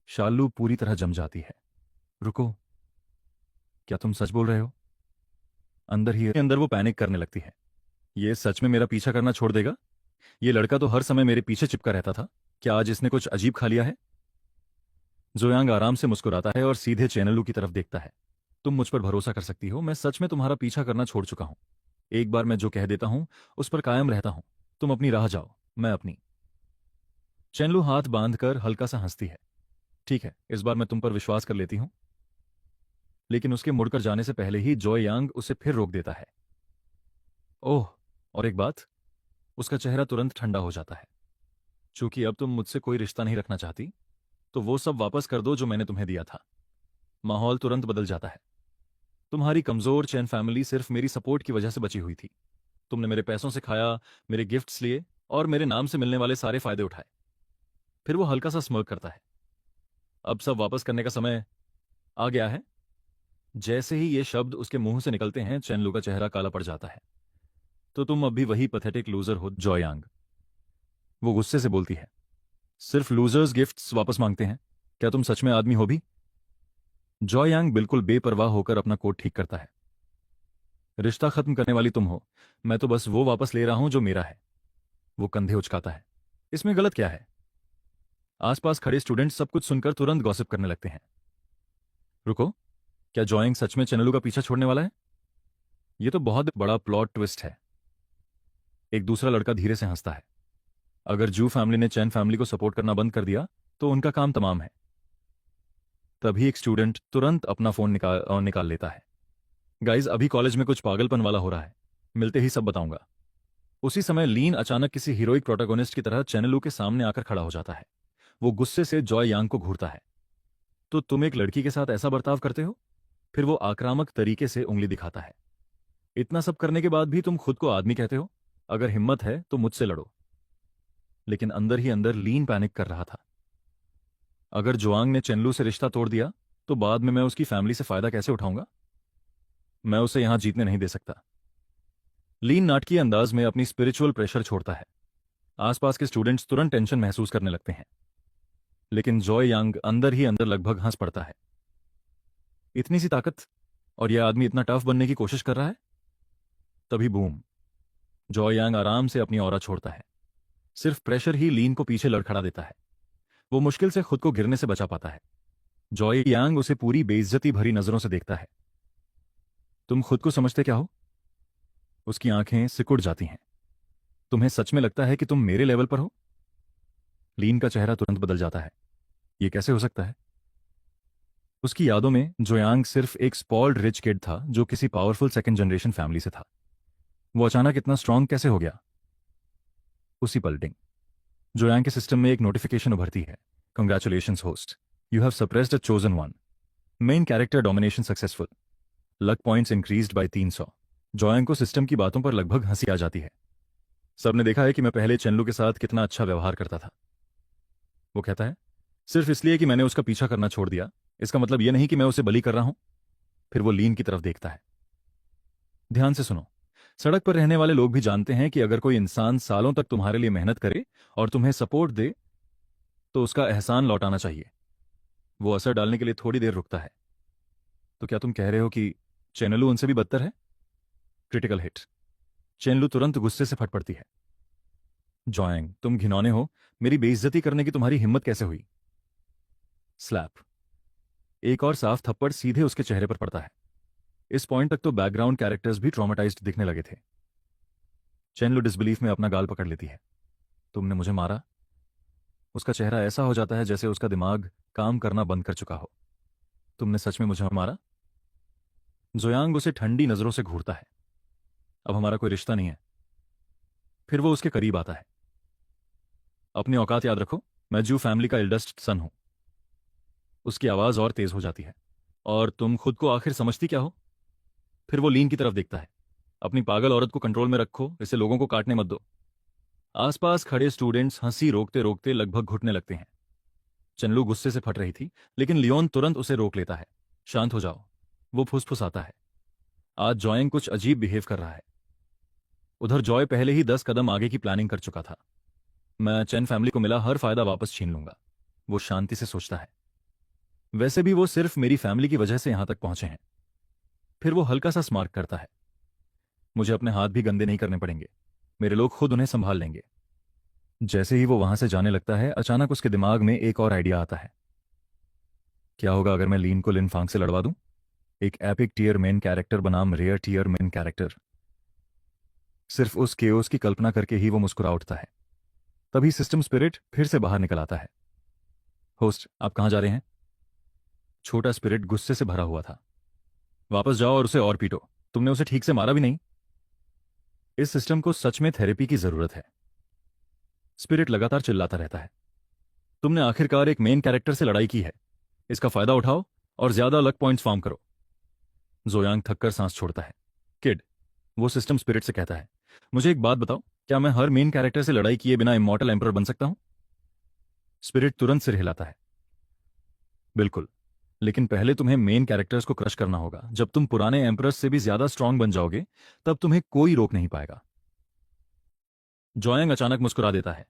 [SPEAKER 1] शालू पूरी तरह जम जाती है, रुको, क्या तुम सच बोल रहे हो? अंदर ही अंदर वो पैनिक करने लगती है, ये सच में मेरा पीछा करना छोड़ देगा? ये लड़का तो हर समय मेरे पीछे चिपका रहता था, क्या आज इसने कुछ अजीब खा लिया है? जोयांग आराम से मुस्कुराता है और सीधे चैनलू की तरफ देखता है, तुम मुझ पर भरोसा कर सकती हो, मैं सच में तुम्हारा पीछा करना छोड़ चुका हूं। एक बार मैं जो कह देता हूं उस पर कायम रहता हूं। तुम अपनी राह जाओ, मैं अपनी। चैनलू हाथ बांधकर हल्का सा हंसती है, ठीक है, इस बार मैं तुम पर विश्वास कर लेती हूं। लेकिन उसके मुड़कर जाने से पहले ही जॉय यांग उसे फिर रोक देता है। ओह, और एक बात, उसका चेहरा तुरंत ठंडा हो जाता है, चूंकि अब तुम मुझसे कोई रिश्ता नहीं रखना चाहती तो वो सब वापस कर दो जो मैंने तुम्हें दिया था। माहौल तुरंत बदल जाता है। तुम्हारी कमजोर चैन फैमिली सिर्फ मेरी सपोर्ट की वजह से बची हुई थी। तुमने मेरे पैसों से खाया, मेरे गिफ्ट्स लिए और मेरे नाम से मिलने वाले सारे फायदे उठाए। फिर वो हल्का सा स्मर्क करता है, अब सब वापस करने का समय आ गया है। जैसे ही ये शब्द उसके मुंह से निकलते हैं चैनलू का चेहरा काला पड़ जाता है, तो तुम अब भी वही पैथेटिक लूजर हो जॉयांग। वो गुस्से से बोलती है, सिर्फ लूजर्स गिफ्ट्स वापस मांगते हैं, क्या तुम सच में आदमी हो भी? जॉय यांग बिल्कुल बेपरवाह होकर अपना कोट ठीक करता है। रिश्ता खत्म करने वाली तुम हो, मैं तो बस वो वापस ले रहा हूं जो मेरा है। वो कंधे उचकाता है, इसमें गलत क्या है? आसपास खड़े स्टूडेंट सब कुछ सुनकर तुरंत गॉसिप करने लगते हैं। रुको, क्या जॉइंग सच में चैनलू का पीछा छोड़ने वाला है? ये तो बहुत बड़ा प्लॉट ट्विस्ट है। एक दूसरा लड़का धीरे से हंसता है। अगर जू फैमिली ने चैन फैमिली को सपोर्ट करना बंद कर दिया तो उनका काम तमाम है। तभी एक स्टूडेंट तुरंत अपना फोन निकाल लेता है। गाइज, अभी कॉलेज में कुछ पागलपन वाला हो रहा है, मिलते ही सब बताऊंगा। उसी समय लीन अचानक किसी हीरोइक प्रोटोगोनिस्ट की तरह चैनलू के सामने आकर खड़ा हो जाता है। वो गुस्से से जॉय यांग को घूरता है, तो तुम एक लड़की के साथ ऐसा बर्ताव करते हो? फिर वो आक्रामक तरीके से उंगली दिखाता है। इतना सब करने के बाद भी तुम खुद को आदमी कहते हो? अगर हिम्मत है तो मुझसे लड़ो। लेकिन अंदर ही अंदर लीन पैनिक कर रहा था। अगर जुआंग ने चेनलू से रिश्ता तोड़ दिया तो बाद में मैं उसकी फैमिली से फायदा कैसे उठाऊंगा? मैं उसे यहां जीतने नहीं दे सकता। लीन नाटकीय अंदाज में अपनी स्पिरिचुअल प्रेशर छोड़ता है। आसपास के स्टूडेंट्स तुरंत टेंशन महसूस करने लगते हैं, लेकिन जॉय यांग अंदर ही अंदर लगभग हंस पड़ता है। इतनी सी ताकत, और यह आदमी इतना टफ बनने की कोशिश कर रहा है। तभी बूम, जॉय यांग आराम से अपनी ऑरा छोड़ता है। सिर्फ प्रेशर ही लीन को पीछे लड़खड़ा देता है। वो मुश्किल से खुद को गिरने से बचा पाता है। जॉय यांग उसे पूरी बेइज्जती भरी नजरों से देखता है। तुम खुद को समझते क्या हो? उसकी आंखें सिकुड़ जाती हैं। तुम्हें सच में लगता है कि तुम मेरे लेवल पर हो? लीन का चेहरा तुरंत बदल जाता है। यह कैसे हो सकता है? उसकी यादों में जोयांग सिर्फ एक स्पॉल्ड रिच किड था जो किसी पावरफुल सेकंड जनरेशन फैमिली से था। वो अचानक इतना स्ट्रांग कैसे हो गया? उसी पल डिंग, जोयांग के सिस्टम में एक नोटिफिकेशन उभरती है। Congratulations host, you have suppressed a chosen one. Main character domination successful. Luck points increased by 300। जोयांग को सिस्टम की बातों पर लगभग हंसी आ जाती है। सबने देखा है कि मैं पहले चेनलू के साथ कितना अच्छा व्यवहार करता था। वो कहता है, सिर्फ इसलिए कि मैंने उसका पीछा करना छोड़ दिया, इसका मतलब यह नहीं कि मैं उसे बली कर रहा हूं। फिर वो लीन की तरफ देखता है। ध्यान से सुनो, सड़क पर रहने वाले लोग भी जानते हैं कि अगर कोई इंसान सालों तक तुम्हारे लिए मेहनत करे और तुम्हें सपोर्ट दे तो उसका एहसान लौटाना चाहिए। वो असर डालने के लिए थोड़ी देर रुकता है। तो क्या तुम कह रहे हो कि चेनलू उनसे भी बदतर है? Critical hit. चेनलू तुरंत गुस्से से फट पड़ती है। जॉयंग, तुम घिनौने हो। मेरी बेइज्जती करने की तुम्हारी हिम्मत कैसे हुई? स्लैप। एक और साफ थप्पड़ सीधे उसके चेहरे पर पड़ता है। इस पॉइंट तक तो बैकग्राउंड कैरेक्टर्स भी ट्रॉमेटाइज्ड दिखने लगे थे। चेनलू डिसबिलीफ में अपना गाल पकड़ लेती है। तुमने मुझे मारा? उसका चेहरा ऐसा हो जाता है जैसे उसका दिमाग काम करना बंद कर चुका हो। तुमने सच में मुझे मारा? जोयांग उसे ठंडी नजरों से घूरता है। अब हमारा कोई रिश्ता नहीं है। फिर वो उसके करीब आता है। अपनी औकात याद रखो, मैं जू फैमिली का एल्डेस्ट सन हूं। उसकी आवाज और तेज हो जाती है। और तुम खुद को आखिर समझती क्या हो? फिर वो लीन की तरफ देखता है। अपनी पागल औरत को कंट्रोल में रखो, इसे लोगों को काटने मत दो। आसपास खड़े स्टूडेंट्स हंसी रोकते रोकते लगभग घुटने लगते हैं। चनलू गुस्से से फट रही थी, लेकिन लियोन तुरंत उसे रोक लेता है। शांत हो जाओ, वो फुसफुसाता है। आज जॉयंग कुछ अजीब बिहेव कर रहा है। उधर जॉय पहले ही 10 कदम आगे की प्लानिंग कर चुका था। मैं चैन फैमिली को मिला हर फायदा वापस छीन लूंगा, वो शांति से सोचता है। वैसे भी वो सिर्फ मेरी फैमिली की वजह से यहां तक पहुंचे हैं। फिर वो हल्का सा स्मार्क करता है। मुझे अपने हाथ भी गंदे नहीं करने पड़ेंगे, मेरे लोग खुद उन्हें संभाल लेंगे। जैसे ही वो वहां से जाने लगता है, अचानक उसके दिमाग में एक और आइडिया आता है। क्या होगा अगर मैं लीन को लिन फांग से लड़वा दूं? एक एपिक टीयर मेन कैरेक्टर बनाम रेयर टीयर मेन कैरेक्टर। सिर्फ उस केओस की कल्पना करके ही वो मुस्कुरा उठता है। तभी सिस्टम स्पिरिट फिर से बाहर निकल आता है। होस्ट, आप कहां जा रहे हैं? छोटा स्पिरिट गुस्से से भरा हुआ था। वापस जाओ और उसे और पीटो, तुमने उसे ठीक से मारा भी नहीं। इस सिस्टम को सच में थेरेपी की जरूरत है। स्पिरिट लगातार चिल्लाता रहता है। तुमने आखिरकार एक मेन कैरेक्टर से लड़ाई की है, इसका फायदा उठाओ और ज्यादा लक पॉइंट्स फार्म करो। जोयांग थककर सांस छोड़ता है। किड, वो सिस्टम स्पिरिट से कहता है, मुझे एक बात बताओ, क्या मैं हर मेन कैरेक्टर से लड़ाई किए बिना इमॉर्टल एम्परर बन सकता हूं? स्पिरिट तुरंत सिर हिलाता है। बिल्कुल, लेकिन पहले तुम्हें मेन कैरेक्टर्स को क्रश करना होगा। जब तुम पुराने एम्परर्स से भी ज्यादा स्ट्रांग बन जाओगे, तब तुम्हें कोई रोक नहीं पाएगा। जोयांग अचानक मुस्कुरा देता है।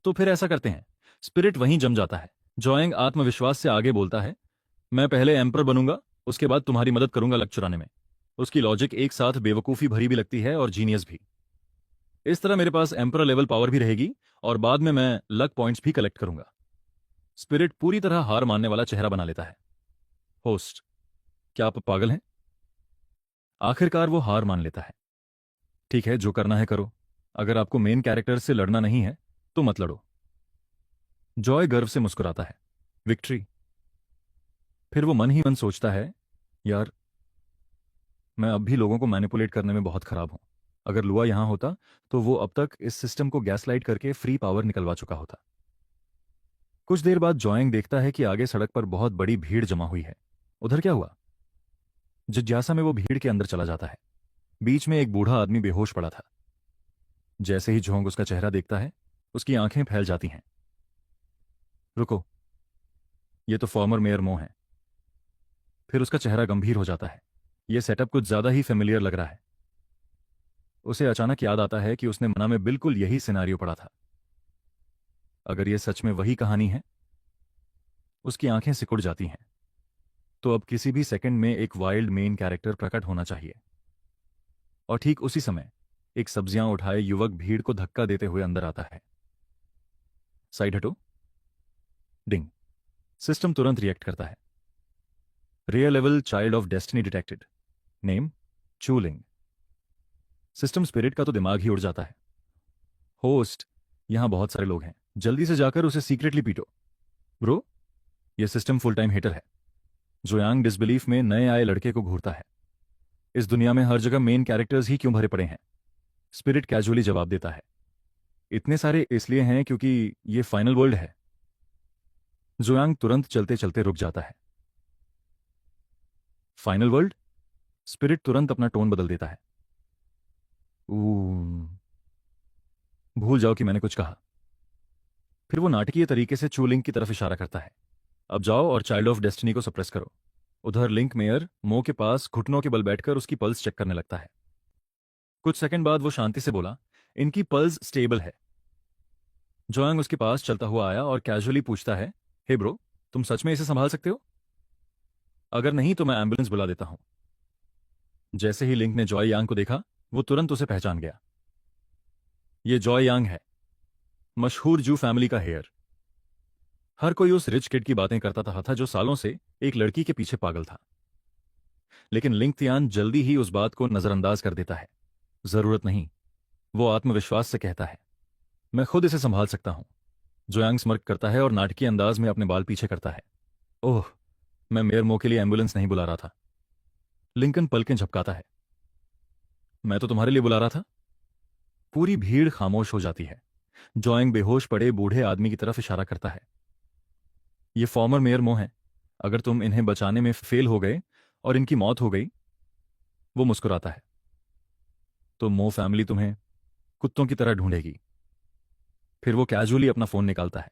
[SPEAKER 1] तो फिर ऐसा करते हैं। स्पिरिट वहीं जम जाता है। जोयांग आत्मविश्वास से आगे बोलता है, मैं पहले एम्पर बनूंगा, उसके बाद तुम्हारी मदद करूंगा लक चुराने में। उसकी लॉजिक एक साथ बेवकूफी भरी भी लगती है और जीनियस भी। इस तरह मेरे पास एम्पर लेवल पावर भी रहेगी और बाद में मैं लक पॉइंट्स भी कलेक्ट करूंगा। स्पिरिट पूरी तरह हार मानने वाला चेहरा बना लेता है। होस्ट, क्या आप पागल हैं? आखिरकार वो हार मान लेता है। ठीक है, जो करना है करो। अगर आपको मेन कैरेक्टर से लड़ना नहीं है तो मत लड़ो। जॉय गर्व से मुस्कुराता है। विक्ट्री। फिर वो मन ही मन सोचता है, यार, मैं अब भी लोगों को मैनिपुलेट करने में बहुत खराब हूं। अगर लुआ यहां होता तो वो अब तक इस सिस्टम को गैसलाइट करके फ्री पावर निकलवा चुका होता। कुछ देर बाद जॉइंग देखता है कि आगे सड़क पर बहुत बड़ी भीड़ जमा हुई है। उधर क्या हुआ? जिज्ञासा में वो भीड़ के अंदर चला जाता है। बीच में एक बूढ़ा आदमी बेहोश पड़ा था। जैसे ही झोंग उसका चेहरा देखता है, उसकी आंखें फैल जाती हैं। रुको, ये तो फॉर्मर मेयर मो है। फिर उसका चेहरा गंभीर हो जाता है। यह सेटअप कुछ ज्यादा ही फेमिलियर लग रहा है। उसे अचानक याद आता है कि उसने मना में बिल्कुल यही सिनेरियो पढ़ा था। अगर यह सच में वही कहानी है, उसकी आंखें सिकुड़ जाती हैं। तो अब किसी भी सेकंड में एक वाइल्ड मेन कैरेक्टर प्रकट होना चाहिए। और ठीक उसी समय एक सब्जियां उठाए युवक भीड़ को धक्का देते हुए अंदर आता है। साइड हटो। डिंग। सिस्टम तुरंत रिएक्ट करता है। Rare level child of destiny detected. Name Chuling. System spirit का तो दिमाग ही उड़ जाता है। होस्ट, यहां बहुत सारे लोग हैं, जल्दी से जाकर उसे सीक्रेटली पीटो। ब्रो, यह सिस्टम फुल टाइम हेटर है। जोयांग डिसबिलीफ में नए आए लड़के को घूरता है। इस दुनिया में हर जगह मेन कैरेक्टर्स ही क्यों भरे पड़े हैं? स्पिरिट कैजुअली जवाब देता है, इतने सारे इसलिए हैं क्योंकि ये फाइनल वर्ल्ड है। जोयांग तुरंत चलते चलते रुक जाता है। Final world? स्पिरिट तुरंत अपना टोन बदल देता है। भूल जाओ कि मैंने कुछ कहा। फिर वो नाटकीय तरीके से चूलिंग की तरफ इशारा करता है। अब जाओ और चाइल्ड ऑफ डेस्टिनी को सप्रेस करो। उधर लिंक मेयर मो के पास घुटनों के बल बैठकर उसकी पल्स चेक करने लगता है। कुछ सेकंड बाद वो शांति से बोला, इनकी पल्स स्टेबल है। जोयांग उसके पास चलता हुआ आया और कैजुअली पूछता है, हे ब्रो, तुम सच में इसे संभाल सकते हो? अगर नहीं तो मैं एम्बुलेंस बुला देता हूं। जैसे ही लिंक ने जॉय यांग को देखा, वो तुरंत उसे पहचान गया। ये जॉय यांग है, मशहूर जू फैमिली का हेयर। हर कोई उस रिच किड की बातें करता था जो सालों से एक लड़की के पीछे पागल था। लेकिन लिंक तियान जल्दी ही उस बात को नजरअंदाज कर देता है। जरूरत नहीं, वो आत्मविश्वास से कहता है, मैं खुद इसे संभाल सकता हूं। जोयांग स्मर्क करता है और नाटकीय अंदाज में अपने बाल पीछे करता है। ओह, मैं मेयर मो के लिए एम्बुलेंस नहीं बुला रहा था। लिंकन पलकें झपकाता है, मैं तो तुम्हारे लिए बुला रहा था। पूरी भीड़ खामोश हो जाती है। जोयांग बेहोश पड़े बूढ़े आदमी की तरफ इशारा करता है, ये फॉर्मर मेयर मो है। अगर तुम इन्हें बचाने में फेल हो गए और इनकी मौत हो गई। वो मुस्कुराता है, तो मो फैमिली तुम्हें कुत्तों की तरह ढूंढेगी। फिर वो कैजुअली अपना फोन निकालता है।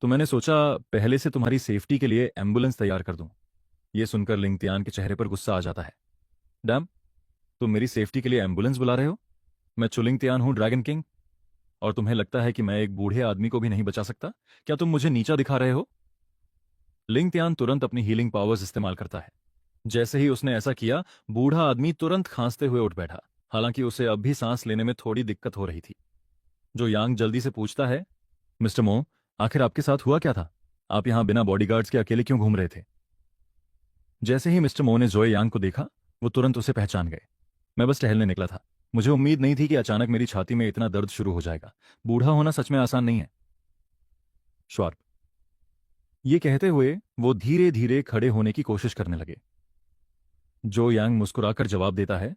[SPEAKER 1] तो मैंने सोचा पहले से तुम्हारी सेफ्टी के लिए एम्बुलेंस तैयार कर दूं। यह सुनकर लिंगतियान के चेहरे पर गुस्सा आ जाता है। डैम, तुम मेरी सेफ्टी के लिए एम्बुलेंस बुला रहे हो? मैं चुलिंगतियान हूं, ड्रैगन किंग। और तुम्हें लगता है कि मैं एक बूढ़े आदमी को भी नहीं बचा सकता? क्या तुम मुझे नीचा दिखा रहे हो? लिंगतियान तुरंत अपनी हीलिंग पावर्स इस्तेमाल करता है। जैसे ही उसने ऐसा किया, बूढ़ा आदमी तुरंत खांसते हुए उठ बैठा। हालांकि उसे अब भी सांस लेने में थोड़ी दिक्कत हो रही थी। जो यांग जल्दी से पूछता है, मिस्टर मो, आखिर आपके साथ हुआ क्या था? आप यहां बिना बॉडीगार्ड्स के अकेले क्यों घूम रहे थे? जैसे ही मिस्टर मो ने जोए यांग को देखा, वो तुरंत उसे पहचान गए। मैं बस टहलने निकला था। मुझे उम्मीद नहीं थी कि अचानक मेरी छाती में इतना दर्द शुरू हो जाएगा। बूढ़ा होना सच में आसान नहीं है। श्वार्प। ये कहते हुए वो धीरे धीरे खड़े होने की कोशिश करने लगे। जो यांग मुस्कुराकर जवाब देता है,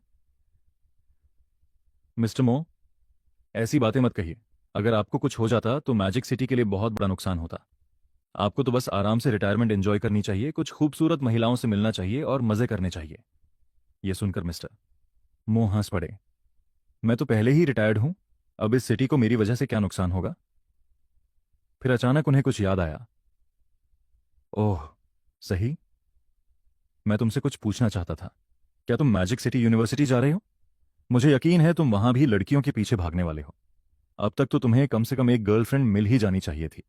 [SPEAKER 1] मिस्टर मो, ऐसी बातें मत कहिए। अगर आपको कुछ हो जाता तो मैजिक सिटी के लिए बहुत बड़ा नुकसान होता। आपको तो बस आराम से रिटायरमेंट एंजॉय करनी चाहिए, कुछ खूबसूरत महिलाओं से मिलना चाहिए और मजे करने चाहिए। यह सुनकर मिस्टर मो हंस पड़े। मैं तो पहले ही रिटायर्ड हूं, अब इस सिटी को मेरी वजह से क्या नुकसान होगा? फिर अचानक उन्हें कुछ याद आया। ओह, सही, मैं तुमसे कुछ पूछना चाहता था। क्या तुम मैजिक सिटी यूनिवर्सिटी जा रहे हो? मुझे यकीन है तुम वहां भी लड़कियों के पीछे भागने वाले हो। अब तक तो तुम्हें कम से कम एक गर्लफ्रेंड मिल ही जानी चाहिए थी।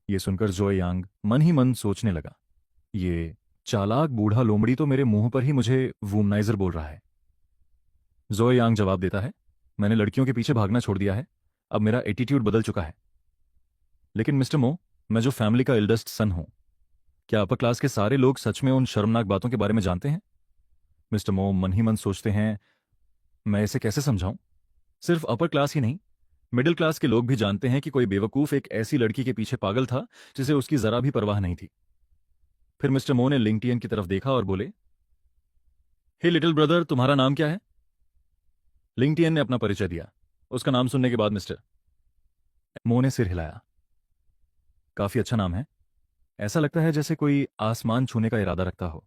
[SPEAKER 1] ये सुनकर जोए यांग मन ही मन सोचने लगा, ये चालाक बूढ़ा लोमड़ी तो मेरे मुंह पर ही मुझे वूमनाइजर बोल रहा है। जोए यांग जवाब देता है, मैंने लड़कियों के पीछे भागना छोड़ दिया है, अब मेरा एटीट्यूड बदल चुका है। लेकिन मिस्टर मो, मैं जो फैमिली का एल्डेस्ट सन हूं, क्या अपर क्लास के सारे लोग सच में उन शर्मनाक बातों के बारे में जानते हैं? मिस्टर मो मन ही मन सोचते हैं, मैं इसे कैसे समझाऊं? सिर्फ अपर क्लास ही नहीं, मिडिल क्लास के लोग भी जानते हैं कि कोई बेवकूफ एक ऐसी लड़की के पीछे पागल था जिसे उसकी जरा भी परवाह नहीं थी। फिर मिस्टर मो ने लिंगटियन की तरफ देखा और बोले, हे लिटिल ब्रदर, तुम्हारा नाम क्या है? लिंगटियन ने अपना परिचय दिया। उसका नाम सुनने के बाद मिस्टर मो ने सिर हिलाया। काफी अच्छा नाम है, ऐसा लगता है जैसे कोई आसमान छूने का इरादा रखता हो।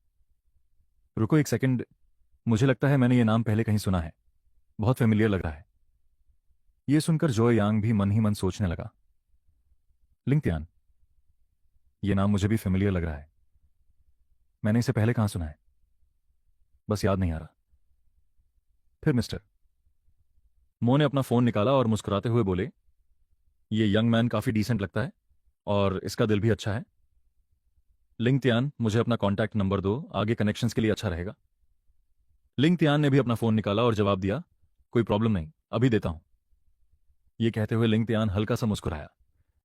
[SPEAKER 1] रुको एक सेकंड, मुझे लगता है मैंने ये नाम पहले कहीं सुना है, बहुत फेमिलियर लग रहा है। ये सुनकर जोए यांग भी मन ही मन सोचने लगा, लिंगटियन, ये नाम मुझे भी फेमिलियर लग रहा है, मैंने इसे पहले कहां सुना है, बस याद नहीं आ रहा। फिर मिस्टर मो ने अपना फोन निकाला और मुस्कुराते हुए बोले, ये यंग मैन काफी डिसेंट लगता है और इसका दिल भी अच्छा है। लिंगटियन, मुझे अपना कॉन्टैक्ट नंबर दो, आगे कनेक्शंस के लिए अच्छा रहेगा। लिंगटियन ने भी अपना फोन निकाला और जवाब दिया, कोई प्रॉब्लम नहीं, अभी देता हूं। ये कहते हुए लिंगटियन हल्का सा मुस्कुराया।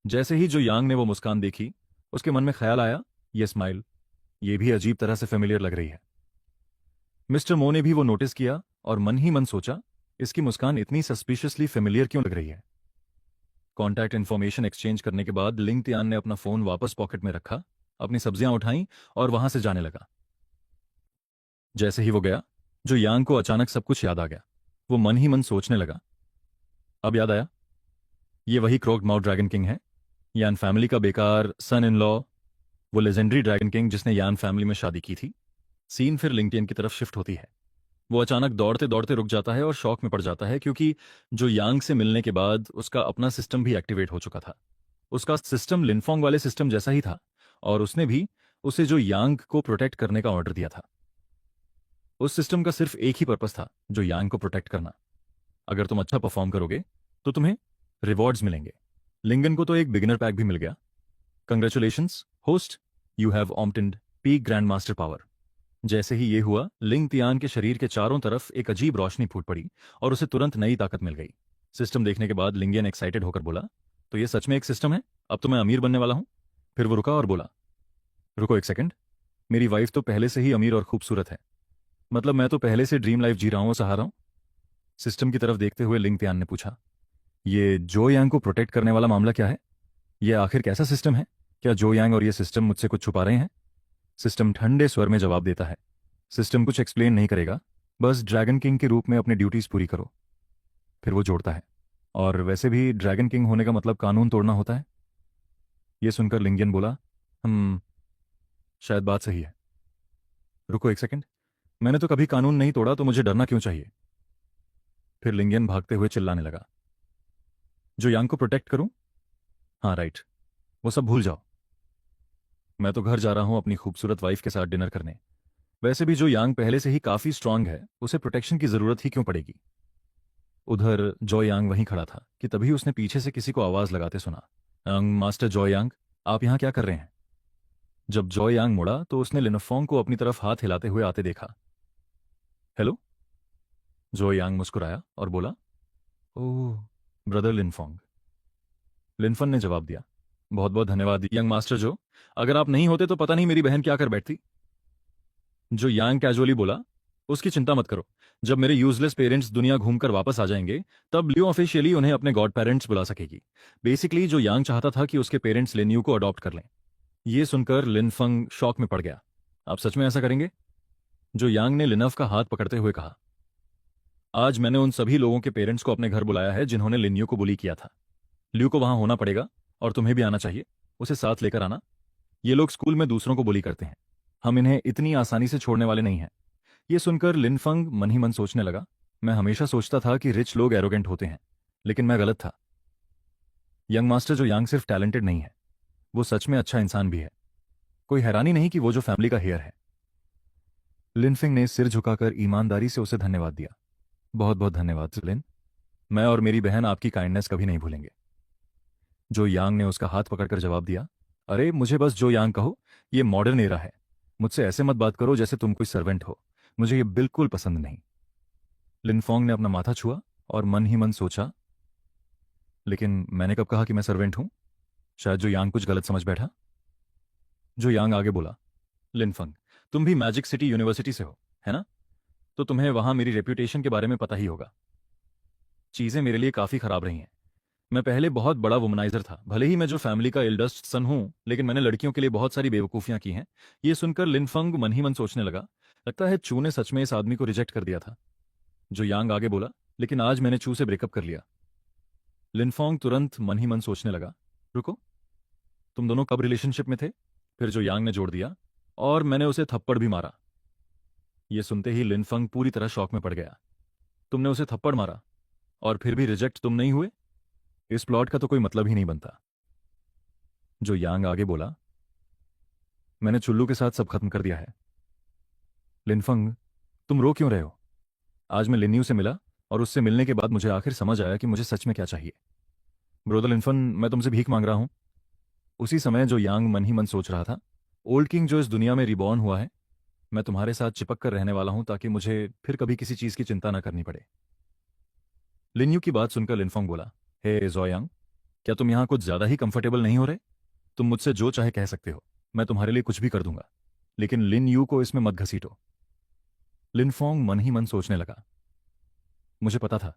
[SPEAKER 1] जैसे ही जो यांग ने वो मुस्कान देखी, उसके मन में ख्याल आया, ये स्माइल, ये भी अजीब तरह से फेमिलियर लग रही है। मिस्टर मो ने भी वो नोटिस किया और मन ही मन सोचा, इसकी मुस्कान इतनी सस्पिशियसली फेमिलियर क्यों लग रही है। कॉन्टैक्ट इन्फॉर्मेशन एक्सचेंज करने के बाद लिंगटियन ने अपना फोन वापस पॉकेट में रखा, अपनी सब्जियां उठाई और वहां से जाने लगा। जैसे ही वो गया, जो यांग को अचानक सब कुछ याद आ गया। वो मन ही मन सोचने लगा, अब याद आया, ये वही क्रोक्ड माउथ ड्रैगन किंग है, यान फैमिली का बेकार सन इन लॉ, वो लेजेंडरी ड्रैगन किंग जिसने यान फैमिली में शादी की थी। सीन फिर लिंगटियन की तरफ शिफ्ट होती है। वो अचानक दौड़ते दौड़ते रुक जाता है और शॉक में पड़ जाता है, क्योंकि जो यांग से मिलने के बाद उसका अपना सिस्टम भी एक्टिवेट हो चुका था। उसका सिस्टम लिनफोंग वाले सिस्टम जैसा ही था और उसने भी उसे जो यांग को प्रोटेक्ट करने का ऑर्डर दिया था। उस सिस्टम का सिर्फ एक ही पर्पस था, जो यांग को प्रोटेक्ट करना। अगर तुम अच्छा परफॉर्म करोगे तो तुम्हें रिवॉर्ड्स मिलेंगे। लिंगन को तो एक बिगिनर पैक भी मिल गया। Congratulations host, you have obtained peak grand master power. जैसे ही ये हुआ, लिंगटियन के शरीर के चारों तरफ एक अजीब रोशनी फूट पड़ी और उसे तुरंत नई ताकत मिल गई। सिस्टम देखने के बाद लिंगियन एक्साइटेड होकर बोला, तो ये सच में एक सिस्टम है, अब तो मैं अमीर बनने वाला हूं। फिर वो रुका और बोला, रुको एक सेकंड, मेरी वाइफ तो पहले से ही अमीर और खूबसूरत है, मतलब मैं तो पहले से ड्रीम लाइफ जी रहा हूं, सहारा हूं। सिस्टम की तरफ देखते हुए लिंगटियन ने पूछा, ये जो यांग को प्रोटेक्ट करने वाला मामला क्या है? ये आखिर कैसा सिस्टम है? क्या जो यांग और ये सिस्टम मुझसे कुछ छुपा रहे हैं? सिस्टम ठंडे स्वर में जवाब देता है, सिस्टम कुछ एक्सप्लेन नहीं करेगा, बस ड्रैगन किंग के रूप में अपनी ड्यूटीज पूरी करो। फिर वो जोड़ता है, और वैसे भी ड्रैगन किंग होने का मतलब कानून तोड़ना होता है। ये सुनकर लिंगियन बोला, शायद बात सही है। रुको एक सेकंड, मैंने तो कभी कानून नहीं तोड़ा, तो मुझे डरना क्यों चाहिए? फिर लिंगियन भागते हुए चिल्लाने लगा, जो यांग को प्रोटेक्ट करूं? हाँ राइट, वो सब भूल जाओ, मैं तो घर जा रहा हूं अपनी खूबसूरत वाइफ के साथ डिनर करने। वैसे भी जो यांग पहले से ही काफी स्ट्रांग है, उसे प्रोटेक्शन की जरूरत ही क्यों पड़ेगी? उधर जॉ यांग वहीं खड़ा था कि तभी उसने पीछे से किसी को आवाज लगाते सुना, मास्टर जॉ यांग, आप यहां क्या कर रहे हैं? जब जॉ यांग मुड़ा तो उसने लिनफोंग को अपनी तरफ हाथ हिलाते हुए आते देखा। हेलो। जॉ यांग मुस्कुराया और बोला, ओह ब्रदर लिनफोंग। लिनफन ने जवाब दिया, बहुत बहुत धन्यवाद यंग मास्टर जो, अगर आप नहीं होते तो पता नहीं मेरी बहन क्या कर बैठती। जो यांग कैजुअली बोला, उसकी चिंता मत करो, जब मेरे यूजलेस पेरेंट्स दुनिया घूमकर वापस आ जाएंगे, तब लियो ऑफिशियली उन्हें अपने गॉड पेरेंट्स बुला सकेगी। बेसिकली जो यांग चाहता था कि उसके पेरेंट्स लिन्यू को अडॉप्ट कर लें। ये सुनकर लिनफंग शॉक में पड़ गया, आप सच में ऐसा करेंगे? जो यांग ने लिनफ का हाथ पकड़ते हुए कहा, आज मैंने उन सभी लोगों के पेरेंट्स को अपने घर बुलाया है जिन्होंने लिन्यू को बुली किया था। ल्यू को वहां होना पड़ेगा और तुम्हें भी आना चाहिए, उसे साथ लेकर आना। ये लोग स्कूल में दूसरों को बुली करते हैं, हम इन्हें इतनी आसानी से छोड़ने वाले नहीं हैं। ये सुनकर लिनफंग मन ही मन सोचने लगा, मैं हमेशा सोचता था कि रिच लोग एरोगेंट होते हैं, लेकिन मैं गलत था। यंग मास्टर जो यांग सिर्फ टैलेंटेड नहीं है, वो सच में अच्छा इंसान भी है। कोई हैरानी नहीं कि वो जो फैमिली का हेयर है। लिनफिंग ने सिर झुकाकर ईमानदारी से उसे धन्यवाद दिया, बहुत बहुत धन्यवाद लिन, मैं और मेरी बहन आपकी काइंडनेस कभी नहीं भूलेंगे। जो यांग ने उसका हाथ पकड़कर जवाब दिया, अरे मुझे बस जो यांग कहो, ये मॉडर्न एरा है। मुझसे ऐसे मत बात करो जैसे तुम कोई सर्वेंट हो। मुझे ये बिल्कुल पसंद नहीं। लिनफोंग ने अपना माथा छुआ और मन ही मन सोचा, लेकिन मैंने कब कहा कि मैं सर्वेंट हूं? शायद जो यांग कुछ गलत समझ बैठा। जो यांग आगे बोला, लिनफंग, तुम भी मैजिक सिटी यूनिवर्सिटी से हो, है ना? तो तुम्हें वहां मेरी रेप्यूटेशन के बारे में पता ही होगा। चीजें मेरे लिए काफी खराब रही हैं। मैं पहले बहुत बड़ा वुमनाइजर था, भले ही मैं जो फैमिली का एल्डेस्ट सन हूं, लेकिन मैंने लड़कियों के लिए बहुत सारी बेवकूफियां की हैं। ये सुनकर लिनफंग मन ही मन सोचने लगा, लगता है चू ने सच में इस आदमी को रिजेक्ट कर दिया था। जो यांग आगे बोला, लेकिन आज मैंने चू से ब्रेकअप कर लिया। लिनफोंग तुरंत मन ही मन सोचने लगा, रुको, तुम दोनों कब रिलेशनशिप में थे? फिर जो यांग ने जोड़ दिया, और मैंने उसे थप्पड़ भी मारा। ये सुनते ही लिनफंग पूरी तरह शॉक में पड़ गया। तुमने उसे थप्पड़ मारा और फिर भी रिजेक्ट तुम नहीं हुए? इस प्लॉट का तो कोई मतलब ही नहीं बनता। जो यांग आगे बोला, मैंने चुल्लू के साथ सब खत्म कर दिया है। लिनफंग, तुम रो क्यों रहे हो? आज मैं लिन्यू से मिला और उससे मिलने के बाद मुझे आखिर समझ आया कि मुझे सच में क्या चाहिए। ब्रोदर लिनफन, मैं तुमसे भीख मांग रहा हूं। उसी समय जो यांग मन ही मन सोच रहा था, ओल्ड किंग जो इस दुनिया में रिबॉर्न हुआ है, मैं तुम्हारे साथ चिपक कर रहने वाला हूं ताकि मुझे फिर कभी किसी चीज की चिंता ना करनी पड़े। लिन्यू की बात सुनकर लिनफोंग बोला, हे जोयांग, क्या तुम यहां कुछ ज्यादा ही कंफर्टेबल नहीं हो रहे? तुम मुझसे जो चाहे कह सकते हो, मैं तुम्हारे लिए कुछ भी कर दूंगा, लेकिन लिन यू को इसमें मत घसीटो। लिनफोंग मन ही मन सोचने लगा, मुझे पता था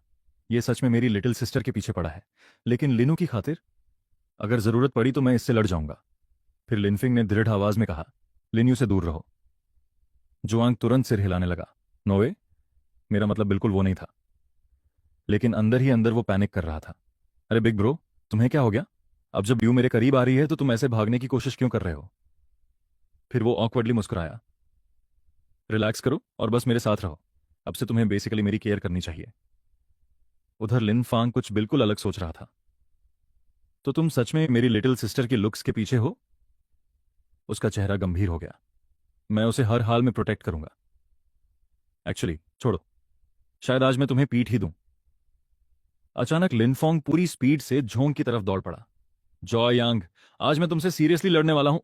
[SPEAKER 1] यह सच में मेरी लिटिल सिस्टर के पीछे पड़ा है, लेकिन लिनू की खातिर अगर जरूरत पड़ी तो मैं इससे लड़ जाऊंगा। फिर लिनफिंग ने दृढ़ आवाज में कहा, लिन्यू से दूर रहो। जुआंग तुरंत सिर हिलाने लगा, नोवे, मेरा मतलब बिल्कुल वो नहीं था। लेकिन अंदर ही अंदर वो पैनिक कर रहा था। अरे बिग ब्रो, तुम्हें क्या हो गया? अब जब यू मेरे करीब आ रही है तो तुम ऐसे भागने की कोशिश क्यों कर रहे हो? फिर वो ऑकवर्डली मुस्कुराया, रिलैक्स करो और बस मेरे साथ रहो। अब से तुम्हें बेसिकली मेरी केयर करनी चाहिए। उधर लिन फांग कुछ बिल्कुल अलग सोच रहा था। तो तुम सच में मेरी लिटिल सिस्टर की लुक्स के पीछे हो? उसका चेहरा गंभीर हो गया। मैं उसे हर हाल में प्रोटेक्ट करूंगा। एक्चुअली छोड़ो, शायद आज मैं तुम्हें पीट ही दूं। अचानक लिनफोंग पूरी स्पीड से झोंग की तरफ दौड़ पड़ा। जॉय यांग, आज मैं तुमसे सीरियसली लड़ने वाला हूं।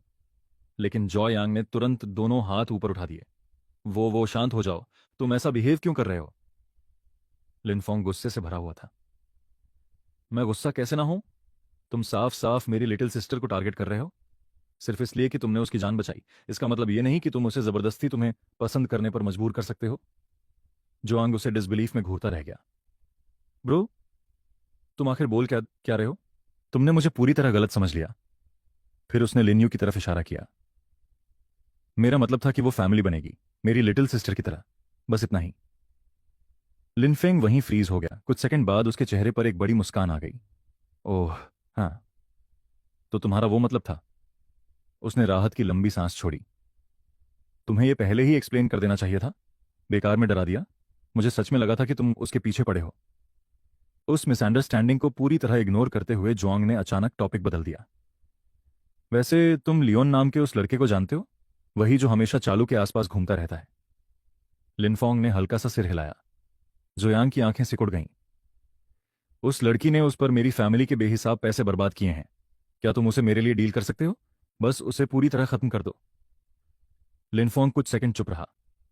[SPEAKER 1] लेकिन जॉय यांग ने तुरंत दोनों हाथ ऊपर उठा दिए। वो शांत हो जाओ, तुम ऐसा बिहेव क्यों कर रहे हो? लिनफोंग गुस्से से भरा हुआ था। मैं गुस्सा कैसे ना हूं? तुम साफ साफ मेरी लिटिल सिस्टर को टारगेट कर रहे हो, सिर्फ इसलिए कि तुमने उसकी जान बचाई। इसका मतलब यह नहीं कि तुम उसे जबरदस्ती तुम्हें पसंद करने पर मजबूर कर सकते हो। जोआंग उसे डिसबिलीफ में घूरता रह गया। ब्रो, तुम आखिर बोल क्या क्या रहे हो? तुमने मुझे पूरी तरह गलत समझ लिया। फिर उसने लिन्यू की तरफ इशारा किया। मेरा मतलब था कि वो फैमिली बनेगी, मेरी लिटिल सिस्टर की तरह, बस इतना ही। लिनफेंग वहीं फ्रीज हो गया। कुछ सेकंड बाद उसके चेहरे पर एक बड़ी मुस्कान आ गई। ओह, हाँ, तो तुम्हारा वो मतलब था? उसने राहत की लंबी सांस छोड़ी। तुम्हें यह पहले ही एक्सप्लेन कर देना चाहिए था। बेकार में डरा दिया। मुझे सच में लगा था कि तुम उसके पीछे पड़े हो। उस मिसअंडरस्टैंडिंग को पूरी तरह इग्नोर करते हुए जोंग ने अचानक टॉपिक बदल दिया। वैसे तुम लियोन नाम के उस लड़के को जानते हो, वही जो हमेशा चालू के आसपास घूमता रहता है? लिनफोंग ने हल्का सा सिर हिलाया। जोयांग की आंखें सिकुड़ गईं। उस लड़की ने उस पर मेरी फैमिली के बेहिसाब पैसे बर्बाद किए हैं। क्या तुम उसे मेरे लिए डील कर सकते हो? बस उसे पूरी तरह खत्म कर दो। लिनफोंग कुछ सेकंड चुप रहा।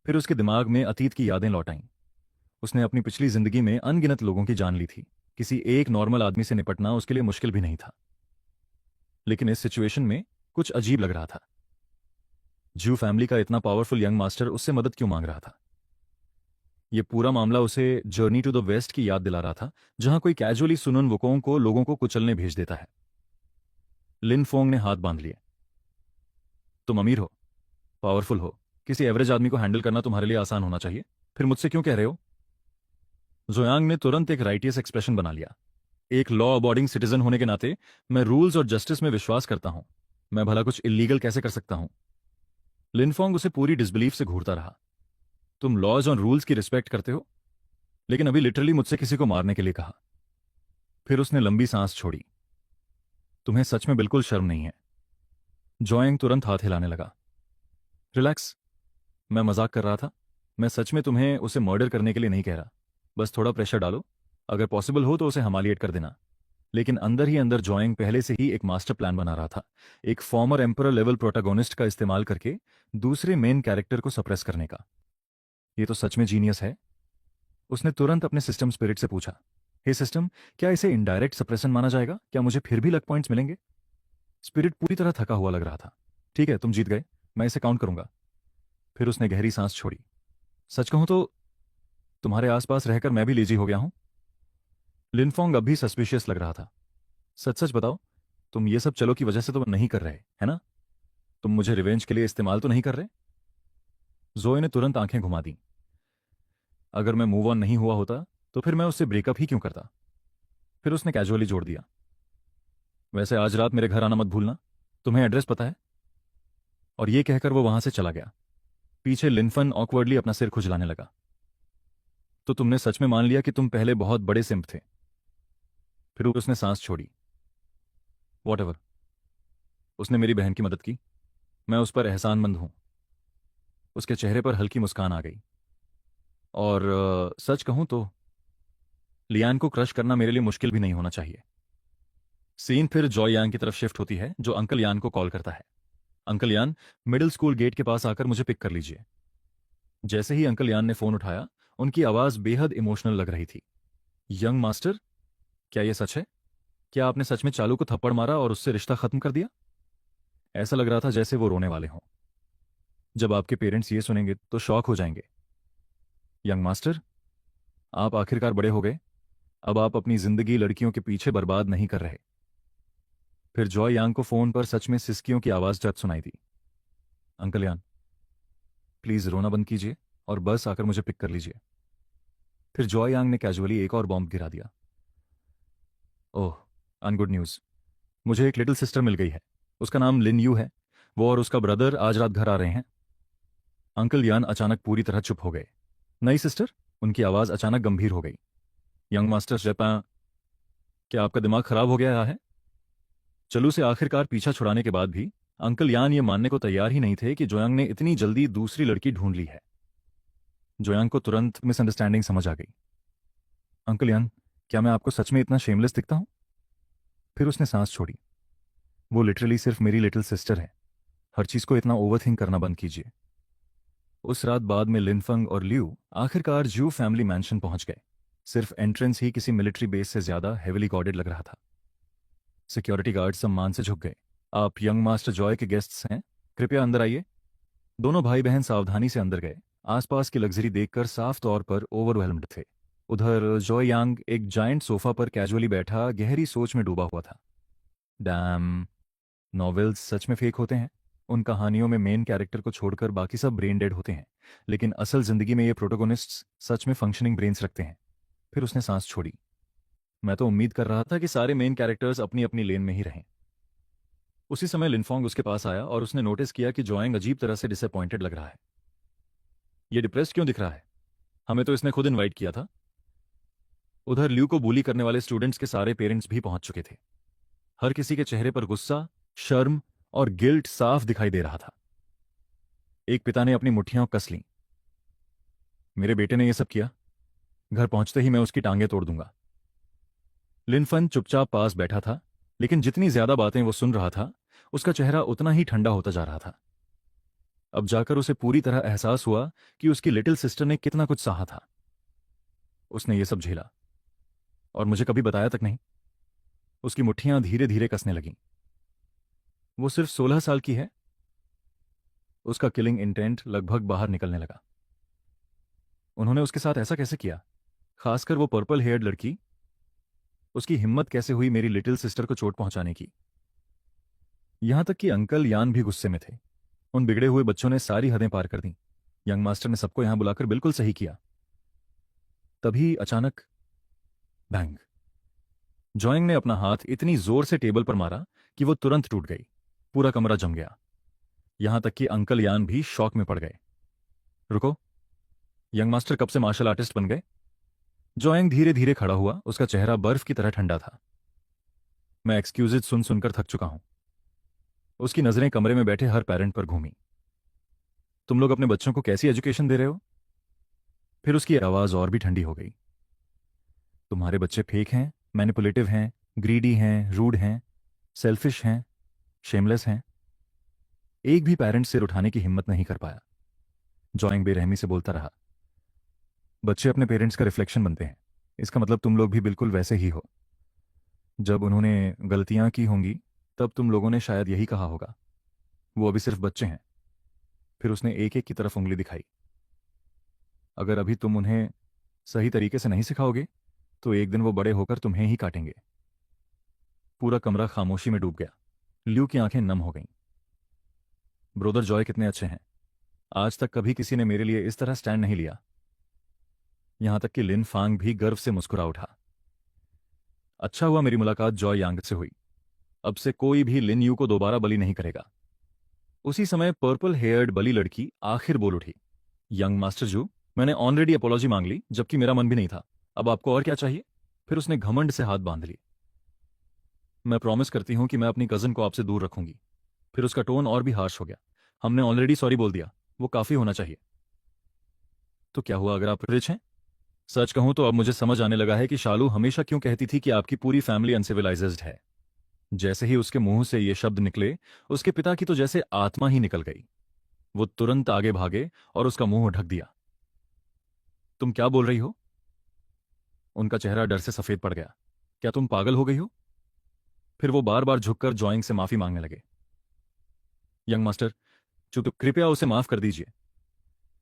[SPEAKER 1] फिर उसके दिमाग में अतीत की यादें लौट आईं। उसने अपनी पिछली जिंदगी में अनगिनत लोगों की जान ली थी। किसी एक नॉर्मल आदमी से निपटना उसके लिए मुश्किल भी नहीं था। लेकिन इस सिचुएशन में कुछ अजीब लग रहा था। ज्यू फैमिली का इतना पावरफुल यंग मास्टर उससे मदद क्यों मांग रहा था? यह पूरा मामला उसे जर्नी टू द वेस्ट की याद दिला रहा था, जहां कोई कैजुअली सुनन वुकोंग को लोगों को कुचलने भेज देता है। लिनफोंग ने हाथ बांध लिए। तुम अमीर हो, पावरफुल हो, किसी एवरेज आदमी को हैंडल करना तुम्हारे लिए आसान होना चाहिए। फिर मुझसे क्यों कह रहे हो? जोयांग ने तुरंत एक राइटियस एक्सप्रेशन बना लिया। एक लॉ अबॉर्डिंग सिटीजन होने के नाते मैं रूल्स और जस्टिस में विश्वास करता हूं। मैं भला कुछ इलीगल कैसे कर सकता हूं? लिनफोंग उसे पूरी डिसबिलीफ से घूरता रहा। तुम लॉज और रूल्स की रिस्पेक्ट करते हो, लेकिन अभी लिटरली मुझसे किसी को मारने के लिए कहा। फिर उसने लंबी सांस छोड़ी। तुम्हें सच में बिल्कुल शर्म नहीं है? जोयांग तुरंत हाथ हिलाने लगा। रिलैक्स, मैं मजाक कर रहा था। मैं सच में तुम्हें उसे मर्डर करने के लिए नहीं कह रहा। बस थोड़ा प्रेशर डालो, अगर पॉसिबल हो तो उसे हमालिएट कर देना। लेकिन अंदर ही अंदर जोयांग पहले से ही एक मास्टर प्लान बना रहा था, एक फॉर्मर एम्परर लेवल प्रोटागोनिस्ट का इस्तेमाल करके दूसरे मेन कैरेक्टर को सप्रेस करने का। ये तो सच में जीनियस है। उसने तुरंत अपने सिस्टम स्पिरिट से पूछा, हे सिस्टम, क्या इसे इनडायरेक्ट सप्रेशन माना जाएगा? क्या मुझे फिर भी लक पॉइंट्स मिलेंगे? स्पिरिट पूरी तरह थका हुआ लग रहा था। ठीक है, तुम जीत गए, मैं इसे काउंट करूंगा। फिर उसने गहरी सांस छोड़ी। सच कहूं तो तुम्हारे आसपास रहकर मैं भी लेजी हो गया हूं। लिनफोंग अब भी सस्पिशियस लग रहा था। सच सच बताओ, तुम ये सब चलो की वजह से तो नहीं कर रहे, है ना? तुम मुझे रिवेंज के लिए इस्तेमाल तो नहीं कर रहे? जोए ने तुरंत आंखें घुमा दी। अगर मैं मूव ऑन नहीं हुआ होता तो फिर मैं उससे ब्रेकअप ही क्यों करता? फिर उसने कैजुअली जोड़ दिया, वैसे आज रात मेरे घर आना मत भूलना, तुम्हें एड्रेस पता है? और ये कहकर वो वहां से चला गया। पीछे लिनफन ऑकवर्डली अपना सिर खुजलाने लगा। तो तुमने सच में मान लिया कि तुम पहले बहुत बड़े सिंप थे? फिर उसने सांस छोड़ी। वॉटएवर, उसने मेरी बहन की मदद की, मैं उस पर एहसानमंद हूं। उसके चेहरे पर हल्की मुस्कान आ गई। और सच कहूं तो लियान को क्रश करना मेरे लिए मुश्किल भी नहीं होना चाहिए। सीन फिर जॉय यांग की तरफ शिफ्ट होती है, जो अंकल यान को कॉल करता है। अंकल यान, मिडिल स्कूल गेट के पास आकर मुझे पिक कर लीजिए। जैसे ही अंकल यान ने फोन उठाया, उनकी आवाज बेहद इमोशनल लग रही थी। यंग मास्टर, क्या यह सच है? क्या आपने सच में चालू को थप्पड़ मारा और उससे रिश्ता खत्म कर दिया? ऐसा लग रहा था जैसे वो रोने वाले हों। जब आपके पेरेंट्स ये सुनेंगे तो शॉक हो जाएंगे। यंग मास्टर, आप आखिरकार बड़े हो गए। अब आप अपनी जिंदगी लड़कियों के पीछे बर्बाद नहीं कर रहे। फिर जॉय यांग को फोन पर सच में सिसकियों की आवाज जब सुनाई दी। अंकल यान, प्लीज रोना बंद कीजिए और बस आकर मुझे पिक कर लीजिए। फिर जॉय यांग ने कैजुअली एक और बॉम्ब गिरा दिया। ओह, अनगुड न्यूज। मुझे एक लिटिल सिस्टर मिल गई है। उसका नाम लिन यू है। वो और उसका ब्रदर आज रात घर आ रहे हैं। अंकल यान अचानक पूरी तरह चुप हो गए। नई सिस्टर? उनकी आवाज अचानक गंभीर हो गई। यंग मास्टर जापान, क्या आपका दिमाग खराब हो गया है? चलू से आखिरकार पीछा छुड़ाने के बाद भी अंकल यान ये मानने को तैयार ही नहीं थे कि जोयांग ने इतनी जल्दी दूसरी लड़की ढूंढ ली है। जोयांग को तुरंत मिसअंडरस्टैंडिंग समझ आ गई। अंकल यान, क्या मैं आपको सच में इतना शेमलेस दिखता हूं? फिर उसने सांस छोड़ी। वो लिटरली सिर्फ मेरी लिटिल सिस्टर है। हर चीज को इतना ओवरथिंक करना बंद कीजिए। उस रात बाद में लिनफंग और लियू आखिरकार जू फैमिली मैंशन पहुंच गए। सिर्फ एंट्रेंस ही किसी मिलिट्री बेस से ज्यादा हेविली गार्डेड लग रहा था। सिक्योरिटी गार्ड सम्मान से झुक गए। आप यंग मास्टर जॉय के गेस्ट्स हैं, कृपया अंदर आइए। दोनों भाई बहन सावधानी से अंदर गए। आसपास की लग्जरी देखकर साफ तौर पर ओवरवेल्म्ड थे। उधर जॉय यांग एक जायंट सोफा पर कैजुअली बैठा गहरी सोच में डूबा हुआ था। डैम, नॉवेल्स सच में फेक होते हैं। उन कहानियों में मेन कैरेक्टर को छोड़कर बाकी सब ब्रेन डेड होते हैं, लेकिन असल जिंदगी में ये प्रोटोगोनिस्ट्स सच में फंक्शनिंग ब्रेन्स रखते हैं। फिर उसने सांस छोड़ी। मैं तो उम्मीद कर रहा था कि सारे मेन कैरेक्टर्स अपनी अपनी लेन में ही रहें। उसी समय लिनफोंग उसके पास आया और उसने नोटिस किया कि जोयांग अजीब तरह से डिसअपॉइंटेड लग रहा है। ये डिप्रेस्ड क्यों दिख रहा है? हमें तो इसने खुद इनवाइट किया था। उधर ल्यू को बुली करने वाले स्टूडेंट्स के सारे पेरेंट्स भी पहुंच चुके थे। हर किसी के चेहरे पर गुस्सा, शर्म और गिल्ट साफ दिखाई दे रहा था। एक पिता ने अपनी मुट्ठियां कस लीं। मेरे बेटे ने यह सब किया, घर पहुंचते ही मैं उसकी टांगें तोड़ दूंगा। लिनफन चुपचाप पास बैठा था, लेकिन जितनी ज्यादा बातें वो सुन रहा था, उसका चेहरा उतना ही ठंडा होता जा रहा था। अब जाकर उसे पूरी तरह एहसास हुआ कि उसकी लिटिल सिस्टर ने कितना कुछ सहा था। उसने ये सब झेला और मुझे कभी बताया तक नहीं। उसकी मुट्ठियां धीरे धीरे कसने लगीं। वो सिर्फ 16 साल की है। उसका किलिंग इंटेंट लगभग बाहर निकलने लगा। उन्होंने उसके साथ ऐसा कैसे किया? खासकर वो पर्पल हेयर्ड लड़की। उसकी हिम्मत कैसे हुई मेरी लिटिल सिस्टर को चोट पहुंचाने की? यहां तक कि अंकल यान भी गुस्से में थे। उन बिगड़े हुए बच्चों ने सारी हदें पार कर दी। यंग मास्टर ने सबको यहां बुलाकर बिल्कुल सही किया। तभी अचानक बैंग। जोयांग ने अपना हाथ इतनी जोर से टेबल पर मारा कि वो तुरंत टूट गई। पूरा कमरा जम गया। यहां तक कि अंकल यान भी शॉक में पड़ गए। रुको, यंग मास्टर कब से मार्शल आर्टिस्ट बन गए? जोयांग धीरे धीरे खड़ा हुआ। उसका चेहरा बर्फ की तरह ठंडा था। मैं एक्सक्यूजेज सुन सुनकर थक चुका हूं। उसकी नजरें कमरे में बैठे हर पेरेंट पर घूमी। तुम लोग अपने बच्चों को कैसी एजुकेशन दे रहे हो? फिर उसकी आवाज और भी ठंडी हो गई। तुम्हारे बच्चे फेक हैं, मैनिपुलेटिव हैं, ग्रीडी हैं, रूड हैं, सेल्फिश हैं, शेमलेस हैं। एक भी पेरेंट्स सिर उठाने की हिम्मत नहीं कर पाया। जॉइंग बेरहमी से बोलता रहा, बच्चे अपने पेरेंट्स का रिफ्लेक्शन बनते हैं। इसका मतलब तुम लोग भी बिल्कुल वैसे ही हो। जब उन्होंने गलतियां की होंगी तब तुम लोगों ने शायद यही कहा होगा, वो अभी सिर्फ बच्चे हैं। फिर उसने एक एक की तरफ उंगली दिखाई। अगर अभी तुम उन्हें सही तरीके से नहीं सिखाओगे तो एक दिन वो बड़े होकर तुम्हें ही काटेंगे। पूरा कमरा खामोशी में डूब गया। ल्यू की आंखें नम हो गईं। ब्रोदर जॉय कितने अच्छे हैं। आज तक कभी किसी ने मेरे लिए इस तरह स्टैंड नहीं लिया। यहां तक कि लिन फांग भी गर्व से मुस्कुरा उठा। अच्छा हुआ मेरी मुलाकात जॉय यांग से हुई। अब से कोई भी लिन यू को दोबारा बली नहीं करेगा। उसी समय पर्पल हेयर्ड बली लड़की आखिर बोल उठी, यंग मास्टर जू, मैंने ऑलरेडी अपॉलॉजी मांग ली, जबकि मेरा मन भी नहीं था। अब आपको और क्या चाहिए? फिर उसने घमंड से हाथ बांध लिए। मैं प्रॉमिस करती हूं कि मैं अपनी कजन को आपसे दूर रखूंगी। फिर उसका टोन और भी हार्श हो गया। हमने ऑलरेडी सॉरी बोल दिया, वो काफी होना चाहिए। तो क्या हुआ अगर आप रिच हैं? सच कहूं तो अब मुझे समझ आने लगा है कि शालू हमेशा क्यों कहती थी कि आपकी पूरी फैमिली अनसिविलाइज्ड है। जैसे ही उसके मुंह से ये शब्द निकले, उसके पिता की तो जैसे आत्मा ही निकल गई। वो तुरंत आगे भागे और उसका मुंह ढक दिया। तुम क्या बोल रही हो? उनका चेहरा डर से सफेद पड़ गया। क्या तुम पागल हो गई हो? फिर वो बार बार झुककर जॉइंग से माफी मांगने लगे। यंग मास्टर, चुप, कृपया उसे माफ कर दीजिए।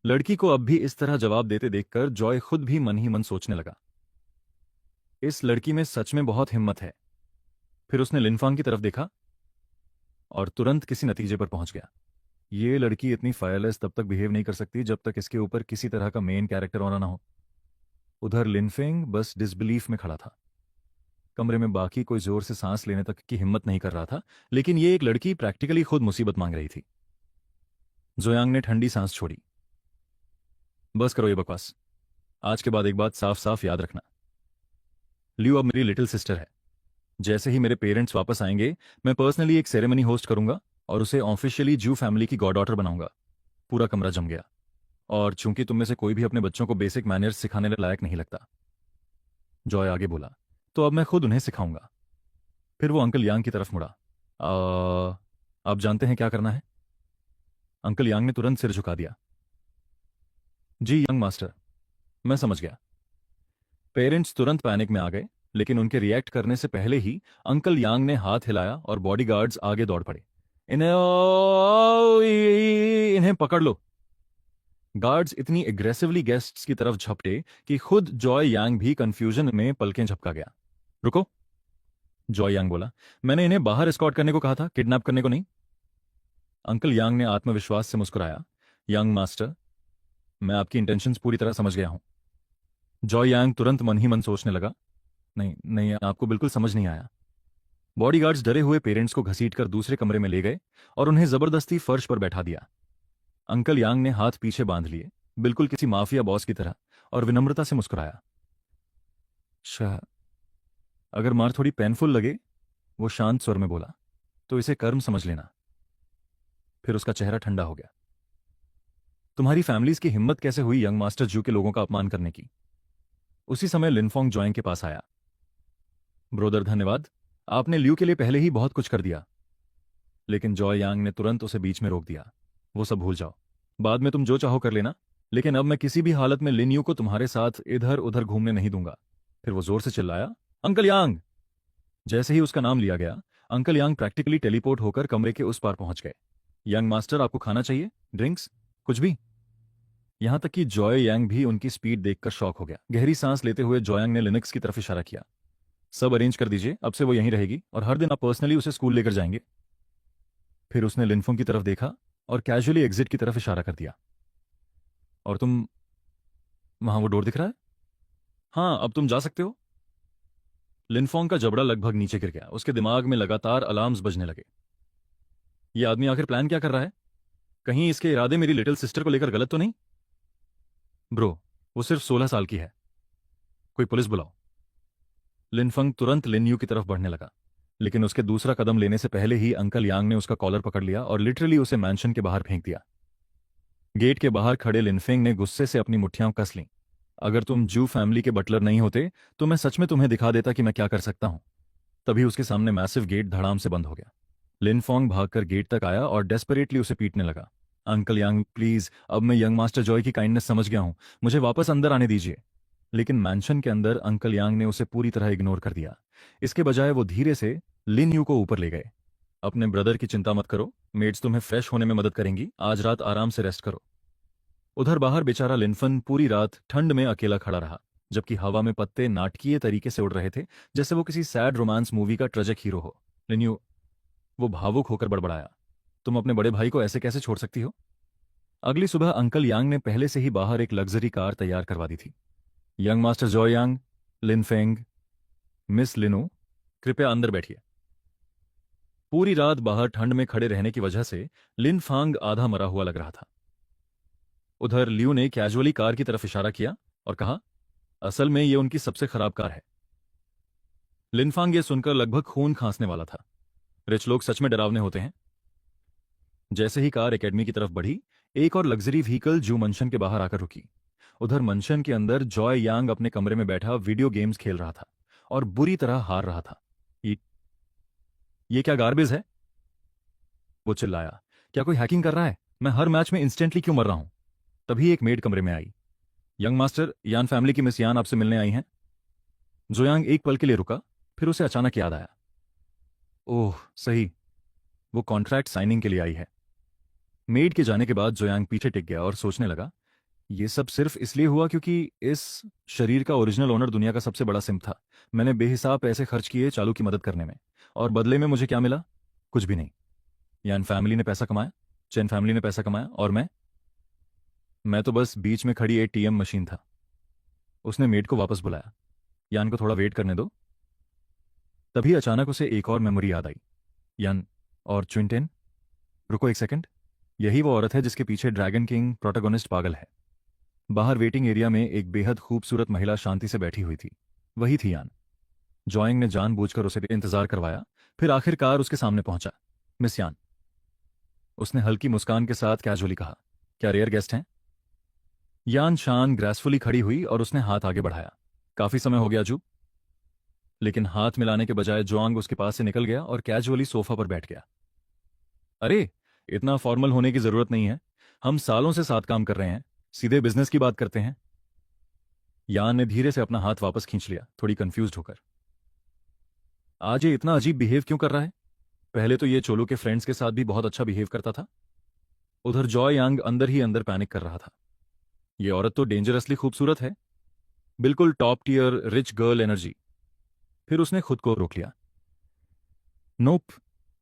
[SPEAKER 1] लड़की को अब भी इस तरह जवाब देते देखकर जॉय खुद भी मन ही मन सोचने लगा, इस लड़की में सच में बहुत हिम्मत है। फिर उसने लिनफांग की तरफ देखा और तुरंत किसी नतीजे पर पहुंच गया। ये लड़की इतनी फायरलेस तब तक बिहेव नहीं कर सकती जब तक इसके ऊपर किसी तरह का मेन कैरेक्टर होना ना हो। उधर लिनफेंग बस डिसबिलीफ में खड़ा था। कमरे में बाकी कोई जोर से सांस लेने तक की हिम्मत नहीं कर रहा था, लेकिन ये एक लड़की प्रैक्टिकली खुद मुसीबत मांग रही थी। जोयांग ने ठंडी सांस छोड़ी। बस करो ये बकवास। आज के बाद एक बात साफ साफ याद रखना, लियो अब मेरी लिटिल सिस्टर है। जैसे ही मेरे पेरेंट्स वापस आएंगे, मैं पर्सनली एक सेरेमनी होस्ट करूंगा और उसे ऑफिशियली जू फैमिली की गॉड डॉटर बनाऊंगा। पूरा कमरा जम गया। और चूंकि तुम में से कोई भी अपने बच्चों को बेसिक मैनर्स सिखाने लायक नहीं लगता, जॉय आगे बोला, तो अब मैं खुद उन्हें सिखाऊंगा। फिर वो अंकल यांग की तरफ मुड़ा। आप जानते हैं क्या करना है? अंकल यांग ने तुरंत सिर झुका दिया। जी यंग मास्टर, मैं समझ गया। पेरेंट्स तुरंत पैनिक में आ गए, लेकिन उनके रिएक्ट करने से पहले ही अंकल यांग ने हाथ हिलाया और बॉडीगार्ड्स आगे दौड़ पड़े। इन्हें इन्हें पकड़ लो। गार्ड्स इतनी एग्रेसिवली गेस्ट्स की तरफ झपटे कि खुद जॉय यांग भी कंफ्यूजन में पलकें झपका गया। रुको, जॉय यांग बोला, मैंने इन्हें बाहर एस्कॉर्ट करने को कहा था, किडनैप करने को नहीं। अंकल यांग ने आत्मविश्वास से मुस्कुराया। यंग मास्टर, मैं आपकी इंटेंशंस पूरी तरह समझ गया हूं। जॉय यांग तुरंत मन ही मन सोचने लगा, नहीं नहीं, आपको बिल्कुल समझ नहीं आया। बॉडीगार्ड्स डरे हुए पेरेंट्स को घसीटकर दूसरे कमरे में ले गए और उन्हें जबरदस्ती फर्श पर बैठा दिया। अंकल यांग ने हाथ पीछे बांध लिए, बिल्कुल किसी माफिया बॉस की तरह, और विनम्रता से मुस्कुराया। शाह, अगर मार थोड़ी पेनफुल लगे, वो शांत स्वर में बोला, तो इसे कर्म समझ लेना। फिर उसका चेहरा ठंडा हो गया। तुम्हारी फैमिलीज की हिम्मत कैसे हुई यंग मास्टर जू के लोगों का अपमान करने की? उसी समय लिनफोंग जॉइंग के पास आया। ब्रोदर धन्यवाद, आपने ल्यू के लिए पहले ही बहुत कुछ कर दिया। लेकिन जॉय यांग ने तुरंत उसे बीच में रोक दिया। वो सब भूल जाओ, बाद में तुम जो चाहो कर लेना, लेकिन अब मैं किसी भी हालत में लिन यू को तुम्हारे साथ इधर उधर घूमने नहीं दूंगा। फिर वो जोर से चिल्लाया, अंकल यांग। जैसे ही उसका नाम लिया गया, अंकल यांग प्रैक्टिकली टेलीपोर्ट होकर कमरे के उस पार पहुंच गए। यंग मास्टर, आपको खाना चाहिए? ड्रिंक्स? कुछ भी? यहां तक कि जॉय यांग भी उनकी स्पीड देखकर शॉक हो गया। गहरी सांस लेते हुए जॉयंग ने लिनक्स की तरफ इशारा किया। सब अरेंज कर दीजिए, अब से वो यहीं रहेगी और हर दिन आप पर्सनली उसे स्कूल लेकर जाएंगे। फिर उसने लिनफोंग की तरफ देखा और कैजुअली एग्जिट की तरफ इशारा कर दिया। और तुम, वहां वो डोर दिख रहा है? हाँ, अब तुम जा सकते हो। लिनफोंग का जबड़ा लगभग नीचे गिर गया। उसके दिमाग में लगातार अलार्म्स बजने लगे। ये आदमी आखिर प्लान क्या कर रहा है? कहीं इसके इरादे मेरी लिटिल सिस्टर को लेकर गलत तो नहीं? ब्रो, वो सिर्फ 16 साल की है। कोई पुलिस बुलाओ। लिनफंग तुरंत लिन यू की तरफ बढ़ने लगा, लेकिन उसके दूसरा कदम लेने से पहले ही अंकल यांग ने उसका कॉलर पकड़ लिया और लिटरली उसे मैंशन के बाहर फेंक दिया। गेट के बाहर खड़े लिनफेंग ने गुस्से से अपनी मुट्ठियां कस लीं। अगर तुम जू फैमिली के बटलर नहीं होते तो मैं सच में तुम्हें दिखा देता कि मैं क्या कर सकता हूं। तभी उसके सामने मैसिव गेट धड़ाम से बंद हो गया। लिन फोंग भागकर गेट तक आया और डेस्परेटली उसे पीटने लगा। अंकल यांग प्लीज, अब मैं यंग मास्टर जॉय की काइंडनेस समझ गया हूं, मुझे वापस अंदर आने दीजिए। लेकिन मैंशन के अंदर अंकल यांग ने उसे पूरी तरह इग्नोर कर दिया। इसके बजाय वो धीरे से लिन यू को ऊपर ले गए। अपने ब्रदर की चिंता मत करो, मेड्स तुम्हें फ्रेश होने में मदद करेंगी, आज रात आराम से रेस्ट करो। उधर बाहर बेचारा लिनफन पूरी रात ठंड में अकेला खड़ा रहा, जबकि हवा में पत्ते नाटकीय तरीके से उड़ रहे थे, जैसे वो किसी सैड रोमांस मूवी का ट्रेजिक हीरो हो। लिन्यू, वो भावुक होकर बड़बड़ाया, तुम अपने बड़े भाई को ऐसे कैसे छोड़ सकती हो? अगली सुबह अंकल यांग ने पहले से ही बाहर एक लग्जरी कार तैयार करवा दी थी। यंग मास्टर जॉय यांग, लिन फेंग, मिस लिनो, कृपया अंदर बैठिए। पूरी रात बाहर ठंड में खड़े रहने की वजह से लिन फांग आधा मरा हुआ लग रहा था। उधर लियो ने कैजुअली कार की तरफ इशारा किया और कहा, असल में ये उनकी सबसे खराब कार है। लिनफांग ये सुनकर लगभग खून खांसने वाला था। रिच लोग सच में डरावने होते हैं। जैसे ही कार एकेडमी की तरफ बढ़ी, एक और लग्जरी व्हीकल जू मंशन के बाहर आकर रुकी। उधर मंशन के अंदर जॉय यांग अपने कमरे में बैठा वीडियो गेम्स खेल रहा था और बुरी तरह हार रहा था। ये, ये क्या गार्बेज है? वो चिल्लाया, क्या कोई हैकिंग कर रहा है? मैं हर मैच में इंस्टेंटली क्यों मर रहा हूं? तभी एक मेड कमरे में आई। यंग मास्टर, यान फैमिली की मिस यान आपसे मिलने आई हैं। जोयांग एक पल के लिए रुका, फिर उसे अचानक याद आया, ओह सही, वो कॉन्ट्रैक्ट साइनिंग के लिए आई है। मेड के जाने के बाद जोयांग पीछे टिक गया और सोचने लगा, ये सब सिर्फ इसलिए हुआ क्योंकि इस शरीर का ओरिजिनल ओनर दुनिया का सबसे बड़ा सिम्प था। मैंने बेहिसाब पैसे खर्च किए चालू की मदद करने में, और बदले में मुझे क्या मिला? कुछ भी नहीं। यान फैमिली ने पैसा कमाया, चेन फैमिली ने पैसा कमाया, और मैं तो बस बीच में खड़ी एटीएम मशीन था। उसने मेड को वापस बुलाया, यान को थोड़ा वेट करने दो। तभी अचानक उसे एक और मेमोरी याद आई। यान और चुनटेन, रुको एक सेकंड, यही वो औरत है जिसके पीछे ड्रैगन किंग प्रोटोगोनिस्ट पागल है। बाहर वेटिंग एरिया में एक बेहद खूबसूरत महिला शांति से बैठी हुई थी, वही थी यान। जॉइंग ने जानबूझकर उसे इंतजार करवाया, फिर आखिरकार उसके सामने पहुंचा। मिस यान, उसने हल्की मुस्कान के साथ कैजुअली कहा, क्या रेयर गेस्ट हैं? यान शान ग्रेसफुली खड़ी हुई और उसने हाथ आगे बढ़ाया, काफी समय हो गया जू। लेकिन हाथ मिलाने के बजाय जोंग उसके पास से निकल गया और कैजुअली सोफा पर बैठ गया। अरे, इतना फॉर्मल होने की जरूरत नहीं है, हम सालों से साथ काम कर रहे हैं, सीधे बिजनेस की बात करते हैं। यान ने धीरे से अपना हाथ वापस खींच लिया, थोड़ी कंफ्यूज्ड होकर। आज ये इतना अजीब बिहेव क्यों कर रहा है? पहले तो ये चोलू के फ्रेंड्स के साथ भी बहुत अच्छा बिहेव करता था। उधर जॉय यांग अंदर ही अंदर पैनिक कर रहा था। ये औरत तो डेंजरसली खूबसूरत है, बिल्कुल top tier rich girl energy. फिर उसने खुद को रोक लिया। नोप,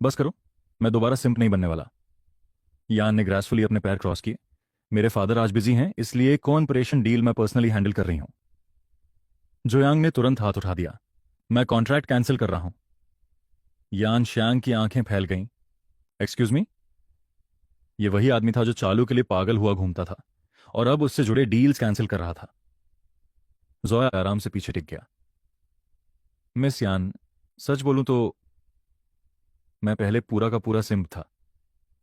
[SPEAKER 1] बस करो, मैं दोबारा सिंप नहीं बनने वाला। यान ने ग्रेसफुली अपने पैर क्रॉस किए। मेरे फादर आज बिजी हैं, इसलिए कोऑपरेशन डील मैं पर्सनली हैंडल कर रही हूं। जोयांग ने तुरंत हाथ उठा दिया, मैं कॉन्ट्रैक्ट कैंसिल कर रहा हूं। यान श्यांग की आंखें फैल गईं। Excuse me? ये वही आदमी था जो चालू के लिए पागल हुआ घूमता था और अब उससे जुड़े डील्स कैंसिल कर रहा था। जोया आराम से पीछे टिक गया। मिस यान, सच बोलूं तो मैं पहले पूरा का पूरा सिंप था।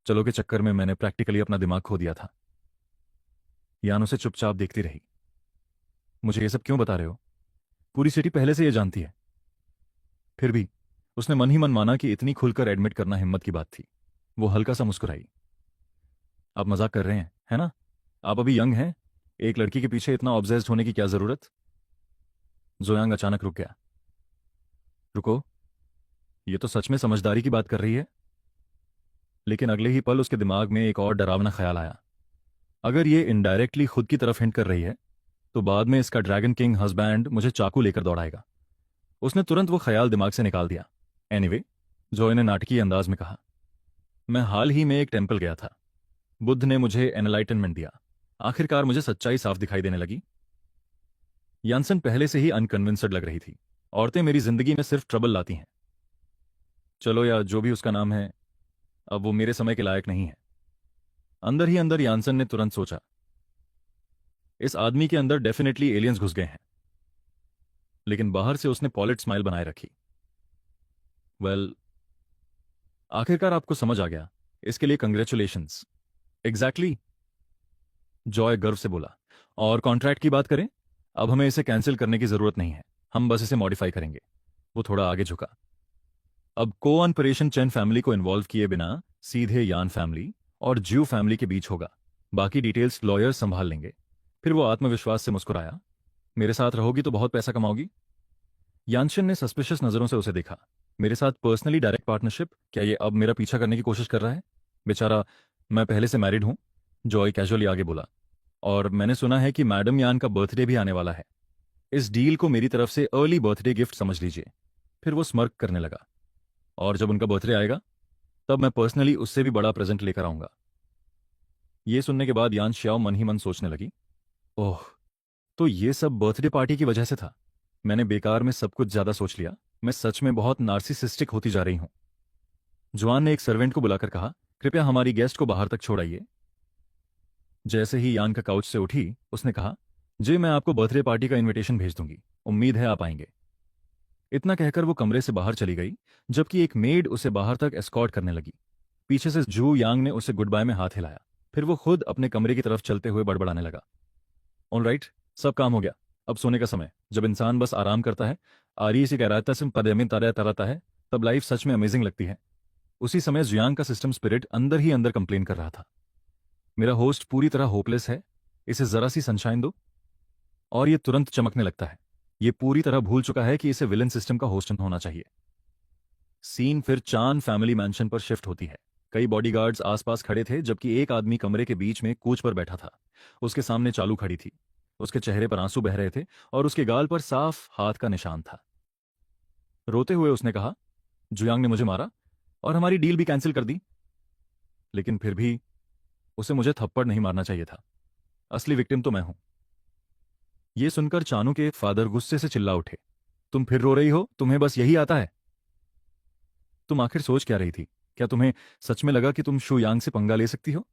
[SPEAKER 1] चलो के चक्कर में मैंने प्रैक्टिकली अपना दिमाग खो दिया था। यान उसे चुपचाप देखती रही। मुझे ये सब क्यों बता रहे हो? पूरी सिटी पहले से ये जानती है। फिर भी उसने मन ही मन माना कि इतनी खुलकर एडमिट करना हिम्मत की बात थी। वो हल्का सा मुस्कुराई। आप मजाक कर रहे हैं, है ना? आप अभी यंग हैं, एक लड़की के पीछे इतना ऑब्सेस्ड होने की क्या जरूरत? जोयांग अचानक रुक गया। रुको, ये तो सच में समझदारी की बात कर रही है। लेकिन अगले ही पल उसके दिमाग में एक और डरावना ख्याल आया। अगर ये इनडायरेक्टली खुद की तरफ हिंट कर रही है तो बाद में इसका ड्रैगन किंग हस्बैंड मुझे चाकू लेकर दौड़ाएगा। उसने तुरंत वो ख्याल दिमाग से निकाल दिया। एनीवे, जॉय ने नाटकीय अंदाज में कहा, मैं हाल ही में एक टेंपल गया था। बुद्ध ने मुझे एनलाइटनमेंट दिया। आखिरकार मुझे सच्चाई साफ दिखाई देने लगी। यानसन पहले से ही अनकन्विंस्ड लग रही थी। औरतें मेरी जिंदगी में सिर्फ ट्रबल लाती हैं। चलो, या जो भी उसका नाम है, अब वो मेरे समय के लायक नहीं है। अंदर ही अंदर यानसन ने तुरंत सोचा, इस आदमी के अंदर डेफिनेटली एलियंस घुस गए हैं। लेकिन बाहर से उसने पॉलिट स्माइल बनाए रखी। वेल, आखिरकार आपको समझ आ गया, इसके लिए कंग्रेचुलेशंस। एग्जैक्टली, जॉय गर्व से बोला। और कॉन्ट्रैक्ट की बात करें, अब हमें इसे कैंसिल करने की जरूरत नहीं है, हम बस इसे मॉडिफाई करेंगे। वो थोड़ा आगे झुका। अब को ऑपरेशन चैन फैमिली को इन्वॉल्व किए बिना सीधे यान फैमिली और ज्यू फैमिली के बीच होगा। बाकी डिटेल्स लॉयर संभाल लेंगे। फिर वो आत्मविश्वास से मुस्कुराया। मेरे साथ रहोगी तो बहुत पैसा कमाओगी। यानशिन ने सस्पिशियस नजरों से उसे देखा। मेरे साथ पर्सनली डायरेक्ट पार्टनरशिप? क्या ये अब मेरा पीछा करने की कोशिश कर रहा है? बेचारा, मैं पहले से मैरिड हूं। जॉय कैजुअली आगे बोला। और मैंने सुना है कि मैडम यान का बर्थडे भी आने वाला है। इस डील को मेरी तरफ से अर्ली बर्थडे गिफ्ट समझ लीजिए। फिर वो स्मर्क करने लगा। और जब उनका बर्थडे आएगा तब मैं पर्सनली उससे भी बड़ा प्रेजेंट लेकर आऊंगा। ये सुनने के बाद यान श्याओ मन ही मन सोचने लगी, ओह, तो ये सब बर्थडे पार्टी की वजह से था। मैंने बेकार में सब कुछ ज्यादा सोच लिया। मैं सच में बहुत नार्सिसिस्टिक होती जा रही हूं। जुआन ने एक सर्वेंट को बुलाकर कहा, कृपया हमारी गेस्ट को बाहर तक छोड़ाइए। जैसे ही यान का काउच से उठी उसने कहा, जी मैं आपको बर्थडे पार्टी का इनविटेशन भेज दूंगी, उम्मीद है आप आएंगे। इतना कहकर वो कमरे से बाहर चली गई, जबकि एक मेड उसे बाहर तक एस्कॉर्ट करने लगी। पीछे से जू यांग ने उसे गुड बाय में हाथ हिलाया। फिर वो खुद अपने कमरे की तरफ चलते हुए बड़बड़ाने लगा, ऑलराइट, सब काम हो गया, अब सोने का समय। जब इंसान बस आराम करता है, आरी से कहता से पदमिन तरता है, तब लाइफ सच में अमेजिंग लगती है। उसी समय जुयांग का सिस्टम स्पिरिट अंदर ही अंदर कंप्लेन कर रहा था, मेरा होस्ट पूरी तरह होपलेस है, इसे जरा सी सनशाइन दो और ये तुरंत चमकने लगता है। ये पूरी तरह भूल चुका है कि इसे विलन सिस्टम का होस्ट होना चाहिए। सीन फिर चान फैमिली मैंशन पर शिफ्ट होती है। कई बॉडीगार्ड्स आसपास खड़े थे, जबकि एक आदमी कमरे के बीच में कूच पर बैठा था। उसके सामने चालू खड़ी थी। उसके चेहरे पर आंसू बह रहे थे और उसके गाल पर साफ हाथ का निशान था। रोते हुए उसने कहा, जुयांग ने मुझे मारा और हमारी डील भी कैंसिल कर दी। लेकिन फिर भी उसे मुझे थप्पड़ नहीं मारना चाहिए था। असली विक्टिम तो मैं हूं। यह सुनकर चानू के फादर गुस्से से चिल्ला उठे, तुम फिर रो रही हो? तुम्हें बस यही आता है? तुम आखिर सोच क्या रही थी? क्या तुम्हें सच में लगा कि तुम शू यांग से पंगा ले सकती हो?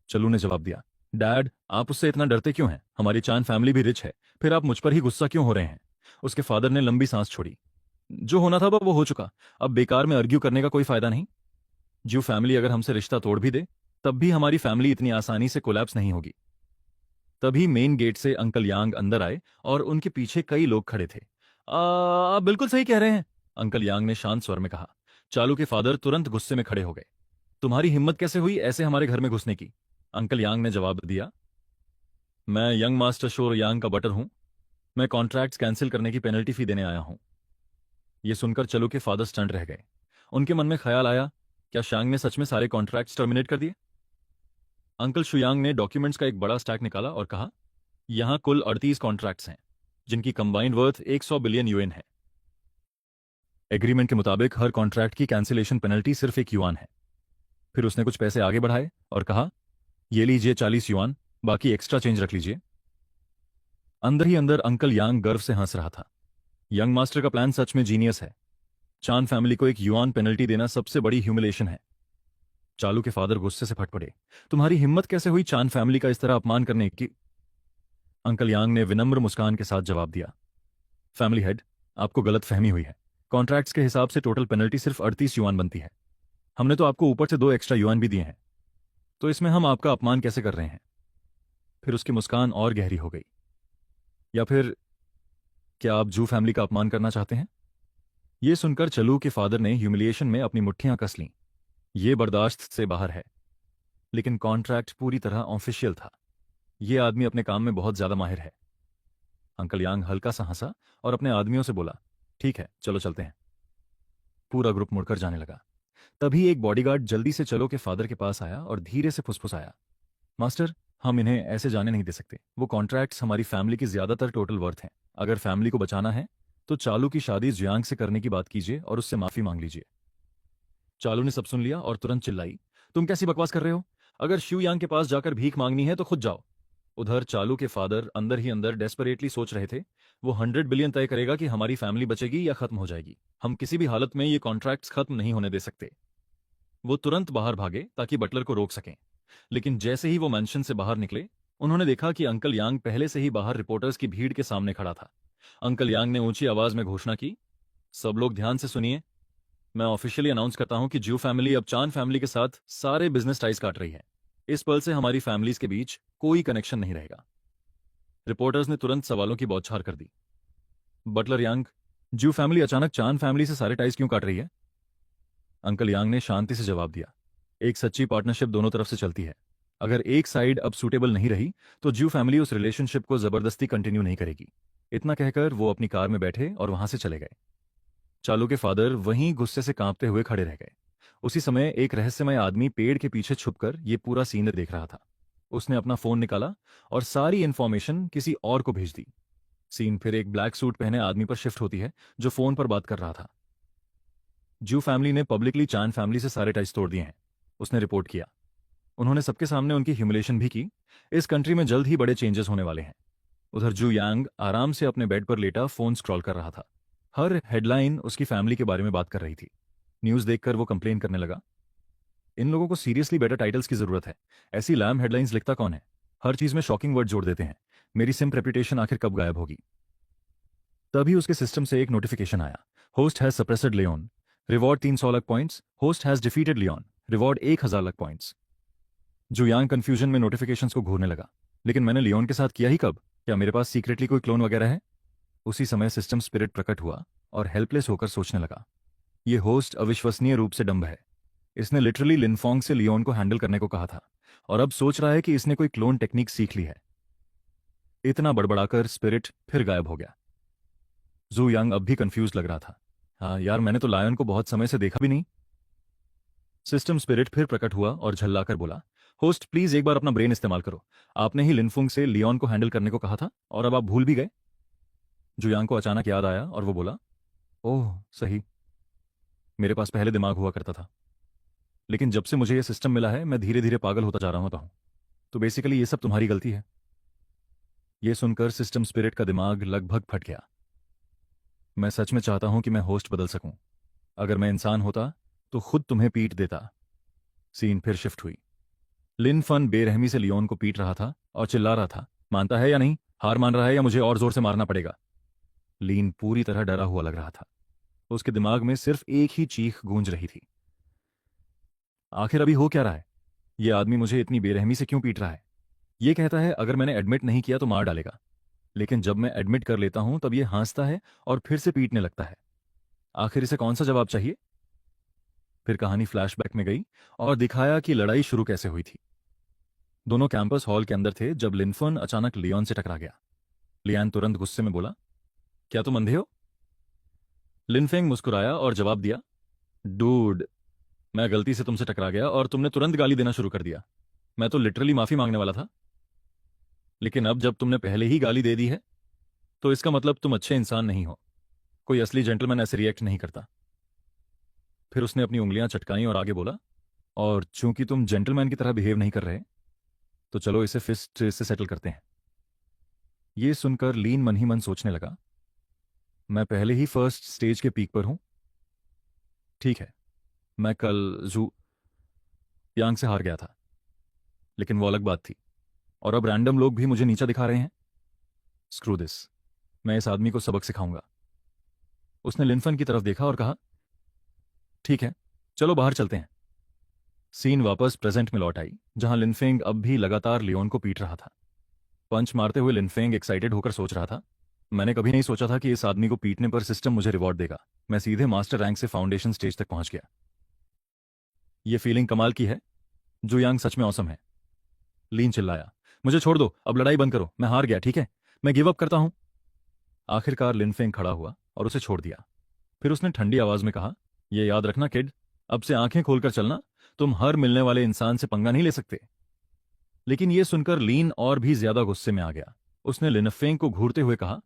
[SPEAKER 1] चलू ने जवाब दिया, डैड आप उससे इतना डरते क्यों हैं? हमारी चान फैमिली भी रिच है, फिर आप मुझ पर ही गुस्सा क्यों हो रहे हैं? उसके फादर ने लंबी सांस छोड़ी। जो होना था वो हो चुका, अब बेकार में आर्ग्यू करने का कोई फायदा नहीं। जो फैमिली अगर हमसे रिश्ता तोड़ भी दे तब भी हमारी फैमिली इतनी आसानी से कोलैप्स नहीं होगी। तभी मेन गेट से अंकल यांग अंदर आए और उनके पीछे कई लोग खड़े थे। आप बिल्कुल सही कह रहे हैं, अंकल यांग ने शांत स्वर में कहा। चालू के फादर तुरंत गुस्से में खड़े हो गए। तुम्हारी हिम्मत कैसे हुई ऐसे हमारे घर में घुसने की? अंकल यांग ने जवाब दिया, मैं यंग मास्टर शोर यांग का बटर हूं। मैं कॉन्ट्रैक्ट्स कैंसिल करने की पेनल्टी फी देने आया हूं। यह सुनकर चलू के फादर स्टंट रह गए। उनके मन में ख्याल आया, क्या शांग ने सच में सारे कॉन्ट्रैक्ट्स टर्मिनेट कर दिए? अंकल शुयांग ने डॉक्यूमेंट्स का एक बड़ा स्टैक निकाला और कहा, यहां कुल 38 कॉन्ट्रैक्ट्स हैं, जिनकी कंबाइंड वर्थ 100 बिलियन यूएन है। एग्रीमेंट के मुताबिक हर कॉन्ट्रैक्ट की कैंसिलेशन पेनल्टी सिर्फ 1 युआन है। फिर उसने कुछ पैसे आगे बढ़ाए और कहा, ये लीजिए 40 युआन, बाकी एक्स्ट्रा चेंज रख लीजिए। अंदर ही अंदर अंकल यांग गर्व से हंस रहा था। यंग मास्टर का प्लान सच में जीनियस है। चान फैमिली को 1 युआन पेनल्टी देना सबसे बड़ी ह्यूमिलेशन है। चालू के फादर गुस्से से फट पड़े, तुम्हारी हिम्मत कैसे हुई चान फैमिली का इस तरह अपमान करने की? अंकल यांग ने विनम्र मुस्कान के साथ जवाब दिया, फैमिली हेड, आपको गलत फहमी हुई है। कॉन्ट्रैक्ट्स के हिसाब से टोटल पेनल्टी सिर्फ 38 युआन बनती है। हमने तो आपको ऊपर से 2 एक्स्ट्रा युआन भी दिए हैं, तो इसमें हम आपका अपमान कैसे कर रहे हैं? फिर उसकी मुस्कान और गहरी हो गई। या फिर क्या आप जू फैमिली का अपमान करना चाहते हैं? यह सुनकर चलू के फादर ने ह्यूमिलिएशन में अपनी मुट्ठियां कस लीं। यह बर्दाश्त से बाहर है। लेकिन कॉन्ट्रैक्ट पूरी तरह ऑफिशियल था। यह आदमी अपने काम में बहुत ज्यादा माहिर है। अंकल यांग हल्का सा हंसा और अपने आदमियों से बोला, ठीक है चलो चलते हैं। पूरा ग्रुप मुड़कर जाने लगा। तभी एक बॉडीगार्ड जल्दी से चलो के फादर के पास आया और धीरे से फुसफुसाया, मास्टर हम इन्हें ऐसे जाने नहीं दे सकते। वो कॉन्ट्रैक्ट्स हमारी फैमिली की ज्यादातर टोटल वर्थ हैं। अगर फैमिली को बचाना है तो चालू की शादी जुयांग से करने की बात कीजिए और उससे माफी मांग लीजिए। चालू ने सब सुन लिया और तुरंत चिल्लाई, तुम कैसी बकवास कर रहे हो? अगर शिव यांग के पास जाकर भीख मांगनी है तो खुद जाओ। उधर चालू के फादर अंदर ही अंदर डेस्परेटली सोच रहे थे, वो 100 बिलियन तय करेगा कि हमारी फैमिली बचेगी या खत्म हो जाएगी। हम किसी भी हालत में ये कॉन्ट्रैक्ट्स खत्म नहीं होने दे सकते। वो तुरंत बाहर भागे ताकि बटलर को रोक सकें। लेकिन जैसे ही वो मैंशन से बाहर निकले, उन्होंने देखा कि अंकल यांग पहले से ही बाहर रिपोर्टर्स की भीड़ के सामने खड़ा था। अंकल यांग ने ऊंची आवाज में घोषणा की, सब लोग ध्यान से सुनिए, मैं ऑफिशियली अनाउंस करता हूं कि ज्यू फैमिली अब चान फैमिली के साथ सारे बिजनेस टाइज काट रही है। इस पल से हमारी फैमिलीज के बीच कोई कनेक्शन नहीं रहेगा। रिपोर्टर्स ने तुरंत सवालों की बौछार कर दी। बटलर यांग, ज्यू फैमिली अचानक चांद फैमिली से सारे टाइज क्यों काट रही है? अंकल यांग ने शांति से जवाब दिया, एक सच्ची पार्टनरशिप दोनों तरफ से चलती है। अगर एक साइड अब सूटेबल नहीं रही तो ज्यू फैमिली उस रिलेशनशिप को जबरदस्ती कंटिन्यू नहीं करेगी। इतना कहकर वो अपनी कार में बैठे और वहां से चले गए। चालू के फादर वहीं गुस्से से कांपते हुए खड़े रह गए। उसी समय एक रहस्यमय आदमी पेड़ के पीछे छुपकर ये पूरा सीन देख रहा था। उसने अपना फोन निकाला और सारी इंफॉर्मेशन किसी और को भेज दी। सीन फिर एक ब्लैक सूट पहने आदमी पर शिफ्ट होती है जो फोन पर बात कर रहा था। ज्यू फैमिली ने पब्लिकली चान फैमिली से सारे टाइज तोड़ दिए हैं, उसने रिपोर्ट किया। उन्होंने सबके सामने उनकी ह्यूमिलेशन भी की। इस कंट्री में जल्द ही बड़े चेंजेस होने वाले हैं। उधर जू यांग आराम से अपने बेड पर लेटा फोन स्क्रॉल कर रहा था। हर हेडलाइन उसकी फैमिली के बारे में बात कर रही थी। न्यूज़ देखकर वो कंप्लेन करने लगा, इन लोगों को सीरियसली बेटर टाइटल्स की जरूरत है। ऐसी लैम हेडलाइंस लिखता कौन है? हर चीज में शॉकिंग वर्ड जोड़ देते हैं। मेरी सिम्प रेपुटेशन आखिर कब गायब होगी? तभी उसके सिस्टम से एक नोटिफिकेशन आया, host has suppressed Leon, reward 300 lakh points, host has defeated Leon, reward 1000 lakh points. जो यांग कंफ्यूजन में नोटिफिकेशंस को घूरने लगा, लेकिन मैंने लियोन के साथ किया ही कब? क्या मेरे पास सीक्रेटली कोई क्लोन वगैरह है? उसी समय सिस्टम स्पिरिट प्रकट हुआ और हेल्पलेस होकर सोचने लगा, ये होस्ट अविश्वसनीय रूप से डम्ब है। इसने लिटरली लिनफोंग से लियोन को हैंडल करने को कहा था और अब सोच रहा है कि इसने कोई क्लोन टेक्निक सीख ली है। इतना बड़बड़ाकर स्पिरिट फिर गायब हो गया। जू यांग अब भी कंफ्यूज लग रहा था। हाँ यार, मैंने तो लायन को बहुत समय से देखा भी नहीं। सिस्टम स्पिरिट फिर प्रकट हुआ और झल्लाकर बोला, होस्ट प्लीज एक बार अपना ब्रेन इस्तेमाल करो। आपने ही लिनफुंग से लियोन को हैंडल करने को कहा था और अब आप भूल भी गए। जुयांग को अचानक याद आया और वो बोला, ओह सही, मेरे पास पहले दिमाग हुआ करता था, लेकिन जब से मुझे ये सिस्टम मिला है मैं धीरे धीरे पागल होता जा रहा हूं। तो बेसिकली ये सब तुम्हारी गलती है। ये सुनकर सिस्टम स्पिरिट का दिमाग लगभग फट गया। मैं सच में चाहता हूं कि मैं होस्ट बदल सकूं। अगर मैं इंसान होता तो खुद तुम्हें पीट देता। सीन फिर शिफ्ट हुई। लिन फन बेरहमी से लियोन को पीट रहा था और चिल्ला रहा था, मानता है या नहीं? हार मान रहा है या मुझे और जोर से मारना पड़ेगा? लीन पूरी तरह डरा हुआ लग रहा था। उसके दिमाग में सिर्फ एक ही चीख गूंज रही थी, आखिर अभी हो क्या रहा है? ये आदमी मुझे इतनी बेरहमी से क्यों पीट रहा है? ये कहता है अगर मैंने एडमिट नहीं किया तो मार डालेगा, लेकिन जब मैं एडमिट कर लेता हूं तब ये हंसता है और फिर से पीटने लगता है। आखिर इसे कौन सा जवाब चाहिए? फिर कहानी फ्लैशबैक में गई और दिखाया कि लड़ाई शुरू कैसे हुई थी। दोनों कैंपस हॉल के अंदर थे जब लिनफन अचानक लियोन से टकरा गया। लियान तुरंत गुस्से में बोला, क्या तुम अंधे हो? लिनफेंग मुस्कुराया और जवाब दिया, डूड, मैं गलती से तुमसे टकरा गया और तुमने तुरंत गाली देना शुरू कर दिया। मैं तो लिटरली माफी मांगने वाला था, लेकिन अब जब तुमने पहले ही गाली दे दी है तो इसका मतलब तुम अच्छे इंसान नहीं हो। कोई असली जेंटलमैन ऐसे रिएक्ट नहीं करता। फिर उसने अपनी उंगलियां चटकाई और आगे बोला, और चूंकि तुम जेंटलमैन की तरह बिहेव नहीं कर रहे तो चलो इसे फिस्ट से सेटल करते हैं। यह सुनकर लीन मन ही मन सोचने लगा, मैं पहले ही फर्स्ट स्टेज के पीक पर हूं। ठीक है, मैं कल जू यांग से हार गया था, लेकिन वो अलग बात थी, और अब रैंडम लोग भी मुझे नीचा दिखा रहे हैं। स्क्रू दिस, मैं इस आदमी को सबक सिखाऊंगा। उसने लिनफन की तरफ देखा और कहा, ठीक है चलो बाहर चलते हैं। सीन वापस प्रेजेंट में लौट आई, जहां लिनफेंग अब भी लगातार लियोन को पीट रहा था। पंच मारते हुए लिनफेंग एक्साइटेड होकर सोच रहा था, मैंने कभी नहीं सोचा था कि इस आदमी को पीटने पर सिस्टम मुझे रिवॉर्ड देगा। मैं सीधे मास्टर रैंक से फाउंडेशन स्टेज तक पहुंच गया। यह फीलिंग कमाल की है। जो यांग सच में औसम है। लीन चिल्लाया, मुझे छोड़ दो, अब लड़ाई बंद करो, मैं हार गया, ठीक है, मैं गिव अप करता हूं। आखिरकार लिनफेंग खड़ा हुआ और उसे छोड़ दिया। फिर उसने ठंडी आवाज में कहा, यह याद रखना किड, अब से आंखें खोलकर चलना, तुम हर मिलने वाले इंसान से पंगा नहीं ले सकते। लेकिन यह सुनकर लीन और भी ज्यादा गुस्से में आ गया। उसने लिनफेंग को घूरते हुए कहा,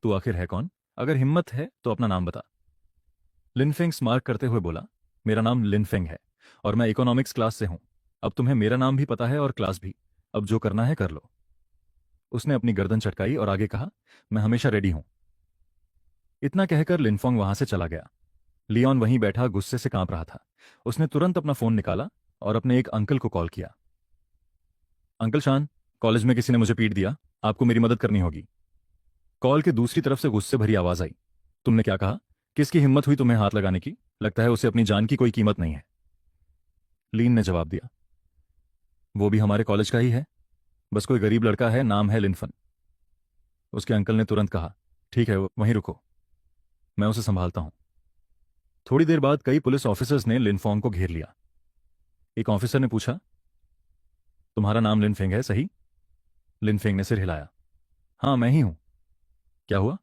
[SPEAKER 1] तू आखिर है कौन? अगर हिम्मत है तो अपना नाम बता। लिनफेंग स्मार्क करते हुए बोला, मेरा नाम लिनफेंग है और मैं इकोनॉमिक्स क्लास से हूं। अब तुम्हें मेरा नाम भी पता है और क्लास भी। अब जो करना है कर लो। उसने अपनी गर्दन चटकाई और आगे कहा, मैं हमेशा रेडी हूं। इतना कहकर लिनफोंग वहां से चला गया। लियोन वहीं बैठा गुस्से से कांप रहा था। उसने तुरंत अपना फोन निकाला और अपने एक अंकल को कॉल किया। अंकल शान, कॉलेज में किसी ने मुझे पीट दिया, आपको मेरी मदद करनी होगी। कॉल के दूसरी तरफ से गुस्से भरी आवाज आई, तुमने क्या कहा? किसकी हिम्मत हुई तुम्हें हाथ लगाने की? लगता है उसे अपनी जान की कोई कीमत नहीं है। लीन ने जवाब दिया, वो भी हमारे कॉलेज का ही है, बस कोई गरीब लड़का है, नाम है लिनफन। उसके अंकल ने तुरंत कहा, ठीक है वहीं रुको, मैं उसे संभालता हूं। थोड़ी देर बाद कई पुलिस ऑफिसर्स ने लिनफोंग को घेर लिया। एक ऑफिसर ने पूछा, तुम्हारा नाम लिनफेंग है सही? लिनफेंग ने सिर हिलाया, हाँ मैं ही हूं। क्या हुआ?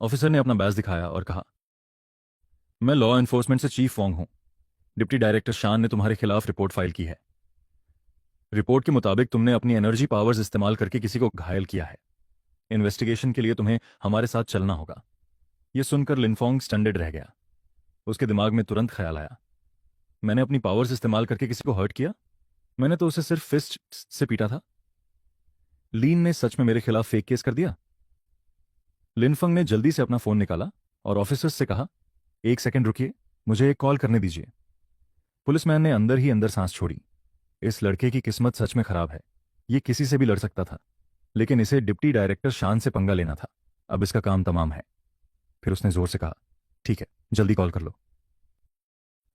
[SPEAKER 1] ऑफिसर ने अपना बैज दिखाया और कहा, मैं लॉ एनफोर्समेंट से चीफ वोंग हूं। डिप्टी डायरेक्टर शान ने तुम्हारे खिलाफ रिपोर्ट फाइल की है। रिपोर्ट के मुताबिक तुमने अपनी एनर्जी पावर्स इस्तेमाल करके किसी को घायल किया है। इन्वेस्टिगेशन के लिए तुम्हें हमारे साथ चलना होगा। यह सुनकर लिनफोंग स्टंडेड रह गया। उसके दिमाग में तुरंत ख्याल आया, मैंने अपनी पावर्स इस्तेमाल करके किसी को हर्ट किया? मैंने तो उसे सिर्फ फिस्ट से पीटा था। लीन ने सच में मेरे खिलाफ फेक केस कर दिया? लिनफंग ने जल्दी से अपना फोन निकाला और ऑफिसर्स से कहा, एक सेकंड रुकिए, मुझे एक कॉल करने दीजिए। पुलिसमैन ने अंदर ही अंदर सांस छोड़ी। इस लड़के की किस्मत सच में खराब है। ये किसी से भी लड़ सकता था, लेकिन इसे डिप्टी डायरेक्टर शान से पंगा लेना था। अब इसका काम तमाम है। फिर उसने जोर से कहा, ठीक है जल्दी कॉल कर लो,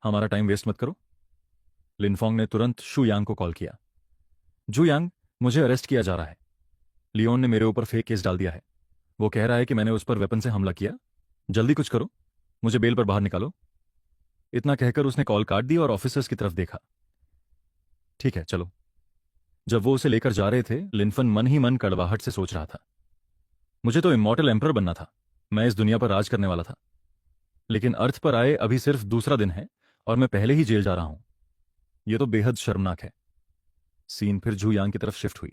[SPEAKER 1] हमारा टाइम वेस्ट मत करो। लिनफोंग ने तुरंत शू यांग को कॉल किया। जू यांग, मुझे अरेस्ट किया जा रहा है। लियोन ने मेरे ऊपर फेक केस डाल दिया है। वो कह रहा है कि मैंने उस पर वेपन से हमला किया। जल्दी कुछ करो, मुझे बेल पर बाहर निकालो। इतना कहकर उसने कॉल काट दी और ऑफिसर्स की तरफ देखा। ठीक है चलो। जब वो उसे लेकर जा रहे थे, लिनफन मन ही मन कड़वाहट से सोच रहा था, मुझे तो इमॉर्टल एम्परर बनना था, मैं इस दुनिया पर राज करने वाला था। लेकिन अर्थ पर आए अभी सिर्फ दूसरा दिन है और मैं पहले ही जेल जा रहा हूं। यह तो बेहद शर्मनाक है। सीन फिर जू यांग की तरफ शिफ्ट हुई।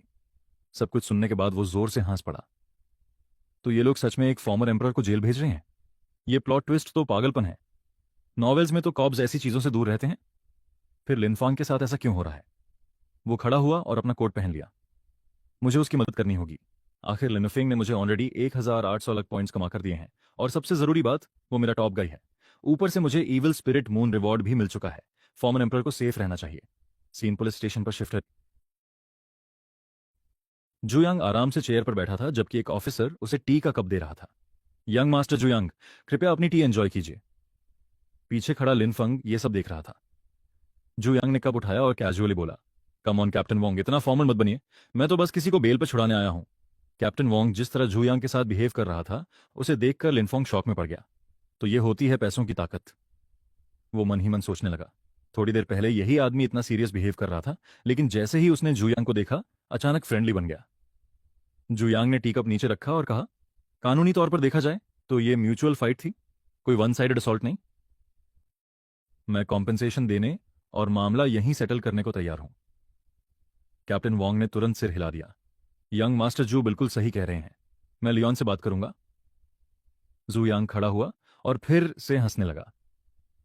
[SPEAKER 1] सब कुछ सुनने के बाद वो जोर से हंस पड़ा। तो ये लोग सच में एक फॉर्मर एम्परर को जेल भेज रहे हैं? ये प्लॉट ट्विस्ट तो पागलपन है। नॉवेल्स में तो कॉब्स ऐसी चीजों से दूर रहते हैं। फिर लिनफांग के साथ ऐसा क्यों हो रहा है? वो खड़ा हुआ और अपना कोट पहन लिया। मुझे उसकी मदद करनी होगी। आखिर लिनफिंग ने मुझे ऑलरेडी 1800 अलग पॉइंट्स कमा कर दिए हैं, और सबसे जरूरी बात, वो मेरा टॉप गाई है। ऊपर से मुझे ईविल स्पिरिट मून रिवॉर्ड भी मिल चुका है। फॉर्मर एम्परर को सेफ रहना चाहिए। सीन पुलिस स्टेशन पर शिफ्ट है। जुयांग आराम से चेयर पर बैठा था, जबकि एक ऑफिसर उसे टी का कप दे रहा था। यंग मास्टर जुयांग, कृपया अपनी टी एंजॉय कीजिए। पीछे खड़ा लिनफंग ये सब देख रहा था। जुयांग ने कप उठाया और कैजुअली बोला, कम ऑन कैप्टन वोंग, इतना फॉर्मल मत बनिए। मैं तो बस किसी को बेल पर छुड़ाने आया हूं। कैप्टन वोंग जिस तरह जुयांग के साथ बिहेव कर रहा था, उसे देखकर लिनफोंग शॉक में पड़ गया। तो ये होती है पैसों की ताकत। वो मन ही मन सोचने लगा, थोड़ी देर पहले यही आदमी इतना सीरियस बिहेव कर रहा था, लेकिन जैसे ही उसने जुयांग को देखा, अचानक फ्रेंडली बन गया। जुयांग ने टी कप नीचे रखा और कहा, कानूनी तौर पर देखा जाए तो ये म्यूचुअल फाइट थी, कोई वन साइडेड असॉल्ट नहीं। मैं कॉम्पेंसेशन देने और मामला यहीं सेटल करने को तैयार हूं। कैप्टन वोंग ने तुरंत सिर हिला दिया। यंग मास्टर जू बिल्कुल सही कह रहे हैं, मैं लियोन से बात करूंगा। जू यांग खड़ा हुआ और फिर से हंसने लगा।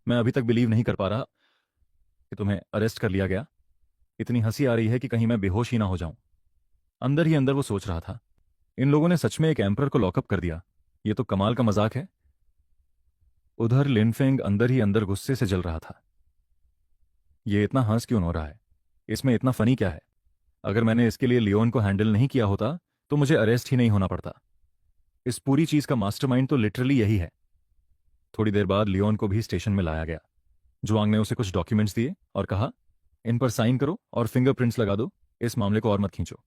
[SPEAKER 1] मैं अभी तक बिलीव नहीं कर पा रहा कि तुम्हें अरेस्ट कर लिया गया। इतनी हंसी आ रही है कि कहीं मैं बेहोश ही ना हो जाऊं। अंदर ही अंदर वो सोच रहा था, इन लोगों ने सच में एक एम्परर को लॉकअप कर दिया। ये तो कमाल का मजाक है। उधर लिनफेंग अंदर ही अंदर गुस्से से जल रहा था। ये इतना हंस क्यों हो रहा है? इसमें इतना फनी क्या है? अगर मैंने इसके लिए लियोन को हैंडल नहीं किया होता तो मुझे अरेस्ट ही नहीं होना पड़ता। इस पूरी चीज का मास्टरमाइंड तो लिटरली यही है। थोड़ी देर बाद लियोन को भी स्टेशन में लाया गया। जुआंग ने उसे कुछ डॉक्यूमेंट्स दिए और कहा, इन पर साइन करो और फिंगरप्रिंट्स लगा दो, इस मामले को और मत खींचो।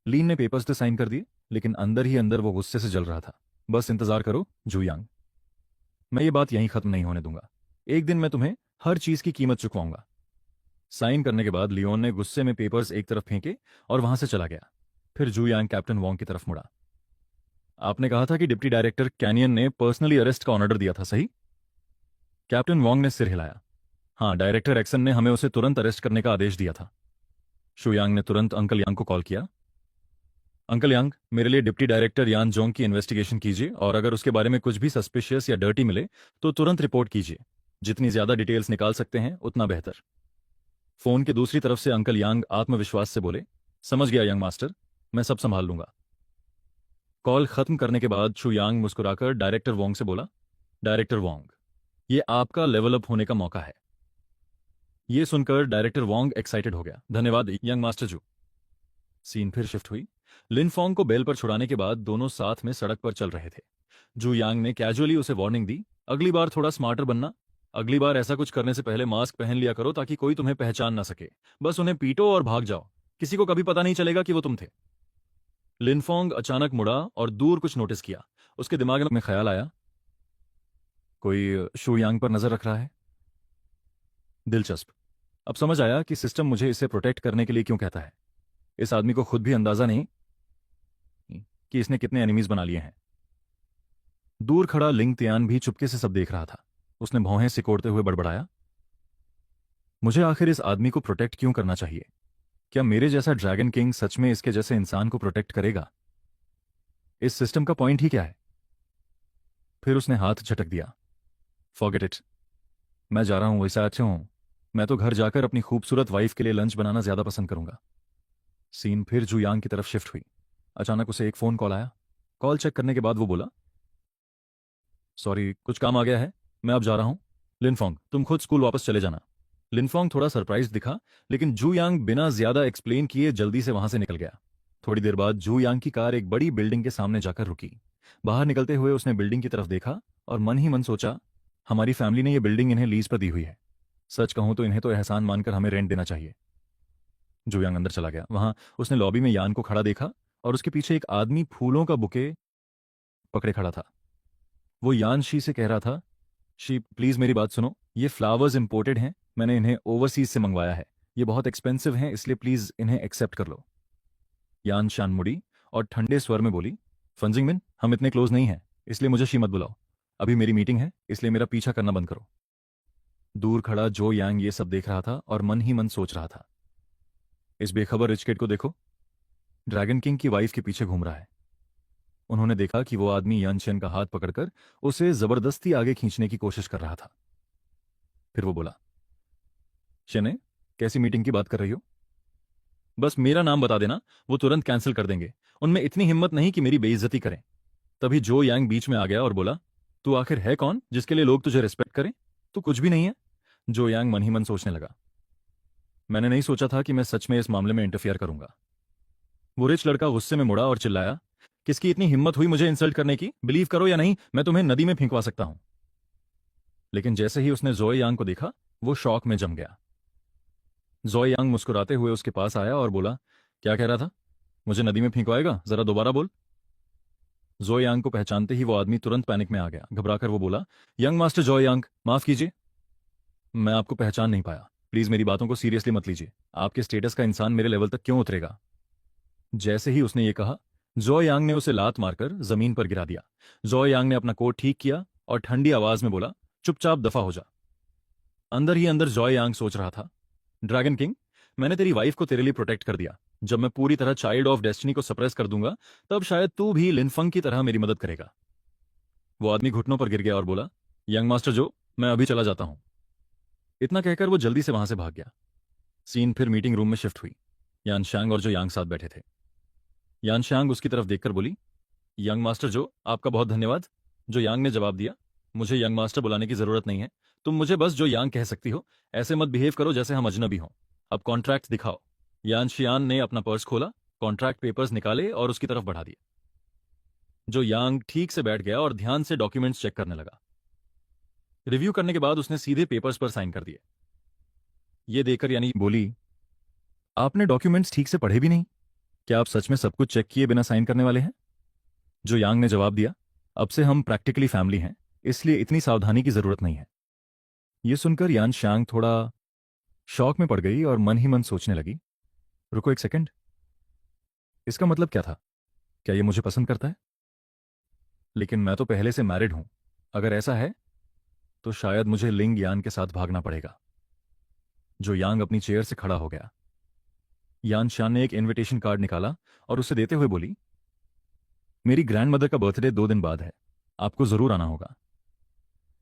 [SPEAKER 1] लीन ने पेपर्स तो साइन कर दिए, लेकिन अंदर ही अंदर वो गुस्से से जल रहा था। बस इंतजार करो जुयांग, मैं ये बात यहीं खत्म नहीं होने दूंगा। एक दिन मैं तुम्हें हर चीज की कीमत चुकवाऊंगा। साइन करने के बाद लियोन ने गुस्से में पेपर्स एक तरफ फेंके और वहां से चला गया। फिर जुयांग कैप्टन वोंग की तरफ मुड़ा। आपने कहा था कि डिप्टी डायरेक्टर कैनियन ने पर्सनली अरेस्ट का ऑर्डर दिया था, सही? कैप्टन वोंग ने सिर हिलाया। हाँ, डायरेक्टर एक्सन ने हमें उसे तुरंत अरेस्ट करने का आदेश दिया था। शुयांग ने तुरंत अंकल यांग को कॉल किया। अंकल यांग, मेरे लिए डिप्टी डायरेक्टर यान जोंग की इन्वेस्टिगेशन कीजिए, और अगर उसके बारे में कुछ भी सस्पिशियस या डर्टी मिले तो तुरंत रिपोर्ट कीजिए। जितनी ज्यादा डिटेल्स निकाल सकते हैं उतना बेहतर। फोन की दूसरी तरफ से अंकल यांग आत्मविश्वास से बोले, समझ गया यंग मास्टर, मैं सब संभाल लूंगा। कॉल खत्म करने के बाद शू यांग मुस्कुराकर डायरेक्टर वोंग से बोला, डायरेक्टर वोंग, ये आपका लेवल अप होने का मौका है। ये सुनकर डायरेक्टर वोंग एक्साइटेड हो गया। धन्यवाद यंग मास्टर जू। सीन फिर शिफ्ट हुई। लिनफोंग को बेल पर छुड़ाने के बाद दोनों साथ में सड़क पर चल रहे थे। जू यांग ने कैजुअली उसे वार्निंग दी, अगली बार थोड़ा स्मार्टर बनना। अगली बार ऐसा कुछ करने से पहले मास्क पहन लिया करो ताकि कोई तुम्हें पहचान ना सके। बस उन्हें पीटो और भाग जाओ, किसी को कभी पता नहीं चलेगा कि वो तुम थे। लिनफोंग अचानक मुड़ा और दूर कुछ नोटिस किया। उसके दिमाग में ख्याल आया, कोई शू यांग पर नजर रख रहा है। दिलचस्प। अब समझ आया कि सिस्टम मुझे इसे प्रोटेक्ट करने के लिए क्यों कहता है। इस आदमी को खुद भी अंदाजा नहीं कि इसने कितने एनिमीज बना लिए हैं। दूर खड़ा लिंग तियान भी चुपके से सब देख रहा था। उसने भौहें सिकोड़ते हुए बड़बड़ाया, मुझे आखिर इस आदमी को प्रोटेक्ट क्यों करना चाहिए? क्या मेरे जैसा ड्रैगन किंग सच में इसके जैसे इंसान को प्रोटेक्ट करेगा? इस सिस्टम का पॉइंट ही क्या है? फिर उसने हाथ झटक दिया, फॉरगेट इट। मैं जा रहा हूं, वैसा अच्छे हूं। मैं तो घर जाकर अपनी खूबसूरत वाइफ के लिए लंच बनाना ज्यादा पसंद करूंगा। सीन फिर जुयांग की तरफ शिफ्ट हुई। अचानक उसे एक फोन कॉल आया। कॉल चेक करने के बाद वो बोला, सॉरी, कुछ काम आ गया है, मैं अब जा रहा हूं। लिनफोंग, तुम खुद स्कूल वापस चले जाना। लिनफोंग थोड़ा सरप्राइज दिखा, लेकिन जू यांग बिना ज्यादा एक्सप्लेन किए जल्दी से वहां से निकल गया। थोड़ी देर बाद जू यांग की कार एक बड़ी बिल्डिंग के सामने जाकर रुकी। बाहर निकलते हुए उसने बिल्डिंग की तरफ देखा और मन ही मन सोचा, हमारी फैमिली ने यह बिल्डिंग इन्हें लीज पर दी हुई है। सच कहूं तो इन्हें तो एहसान मानकर हमें रेंट देना चाहिए। जू यांग अंदर चला गया। वहां उसने लॉबी में यान को खड़ा देखा और उसके पीछे एक आदमी फूलों का बुके पकड़े खड़ा था। वो यान शी से कह रहा था, शी प्लीज मेरी बात सुनो, ये फ्लावर्स इंपोर्टेड हैं, मैंने इन्हें ओवरसीज से मंगवाया है। ये बहुत एक्सपेंसिव हैं, इसलिए प्लीज इन्हें एक्सेप्ट कर लो। यान शान मुड़ी और ठंडे स्वर में बोली, फंजिंगमिन, हम इतने क्लोज नहीं हैं, इसलिए मुझे शी मत बुलाओ। अभी मेरी मीटिंग है, इसलिए मेरा पीछा करना बंद करो। दूर खड़ा जो यांग ये सब देख रहा था और मन ही मन सोच रहा था, इस बेखबर रिच किड को देखो, ड्रैगन किंग की वाइफ के पीछे घूम रहा है। उन्होंने देखा कि वो आदमी यान शेन का हाथ पकड़कर उसे जबरदस्ती आगे खींचने की कोशिश कर रहा था। फिर वो बोला, शेने, कैसी मीटिंग की बात कर रही हो? बस मेरा नाम बता देना, वो तुरंत कैंसिल कर देंगे। उनमें इतनी हिम्मत नहीं कि मेरी बेइज्जती करें। तभी जो यांग बीच में आ गया और बोला, तू आखिर है कौन जिसके लिए लोग तुझे रिस्पेक्ट करें? तू कुछ भी नहीं है। जो यांग मन ही मन सोचने लगा, मैंने नहीं सोचा था कि मैं सच में इस मामले में इंटरफियर करूंगा। वो रिच लड़का गुस्से में मुड़ा और चिल्लाया, किसकी इतनी हिम्मत हुई मुझे इंसल्ट करने की? बिलीव करो या नहीं, मैं तुम्हें नदी में फेंकवा सकता हूं। लेकिन जैसे ही उसने जोए यांग को देखा, वो शॉक में जम गया। जोए यांग मुस्कुराते हुए उसके पास आया और बोला, क्या कह रहा था? मुझे नदी में फेंकवाएगा? जरा दोबारा बोल। जोए यांग को पहचानते ही वो आदमी तुरंत पैनिक में आ गया। घबराकर वो बोला, यंग मास्टर जोए यांग, माफ कीजिए, मैं आपको पहचान नहीं पाया। प्लीज मेरी बातों को सीरियसली मत लीजिए। आपके स्टेटस का इंसान मेरे लेवल तक क्यों उतरेगा? जैसे ही उसने ये कहा, जोए यांग ने उसे लात मारकर जमीन पर गिरा दिया। जोए यांग ने अपना कोट ठीक किया और ठंडी आवाज में बोला, चुपचाप दफा हो जा। अंदर ही अंदर जोए यांग सोच रहा था, ड्रैगन किंग, मैंने तेरी वाइफ को तेरे लिए प्रोटेक्ट कर दिया। जब मैं पूरी तरह चाइल्ड ऑफ डेस्टिनी को सप्रेस कर दूंगा, तब शायद तू भी लिनफंग की तरह मेरी मदद करेगा। वो आदमी घुटनों पर गिर गया और बोला, यंग मास्टर जो, मैं अभी चला जाता हूं। इतना कहकर वो जल्दी से वहां से भाग गया। सीन फिर मीटिंग रूम में शिफ्ट हुई। यान शांग और जो यांग साथ बैठे थे। यान शांग उसकी तरफ देखकर बोली, यंग मास्टर जो, आपका बहुत धन्यवाद। जो यांग ने जवाब दिया, मुझे यंग मास्टर बुलाने की जरूरत नहीं है, तुम मुझे बस जो यांग कह सकती हो। ऐसे मत बिहेव करो जैसे हम अजनबी हों। अब कॉन्ट्रैक्ट दिखाओ। यान शियान ने अपना पर्स खोला, कॉन्ट्रैक्ट पेपर्स निकाले और उसकी तरफ बढ़ा दिए। जो यांग ठीक से बैठ गया और ध्यान से डॉक्यूमेंट्स चेक करने लगा। रिव्यू करने के बाद उसने सीधे पेपर्स पर साइन कर दिए। ये देखकर यानी बोली, आपने डॉक्यूमेंट्स ठीक से पढ़े भी नहीं? क्या आप सच में सब कुछ चेक किए बिना साइन करने वाले हैं? जो यांग ने जवाब दिया, अब से हम प्रैक्टिकली फैमिली हैं, इसलिए इतनी सावधानी की जरूरत नहीं है। यह सुनकर यान शांग थोड़ा शॉक में पड़ गई और मन ही मन सोचने लगी, रुको एक सेकंड, इसका मतलब क्या था? क्या ये मुझे पसंद करता है? लेकिन मैं तो पहले से मैरिड हूं। अगर ऐसा है तो शायद मुझे लिंग यान के साथ भागना पड़ेगा। जो यांग अपनी चेयर से खड़ा हो गया। यान शान ने एक इनविटेशन कार्ड निकाला और उसे देते हुए बोली, मेरी ग्रैंडमदर का बर्थडे 2 दिन बाद है, आपको जरूर आना होगा।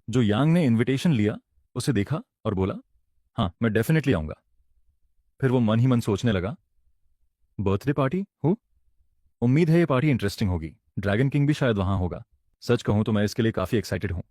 [SPEAKER 1] जो यांग ने इनविटेशन लिया, उसे देखा और बोला, हाँ मैं डेफिनेटली आऊंगा। फिर वो मन ही मन सोचने लगा, बर्थडे पार्टी हो? उम्मीद है ये पार्टी इंटरेस्टिंग होगी। ड्रैगन किंग भी शायद वहां होगा। सच कहूं तो मैं इसके लिए काफी एक्साइटेड हूं।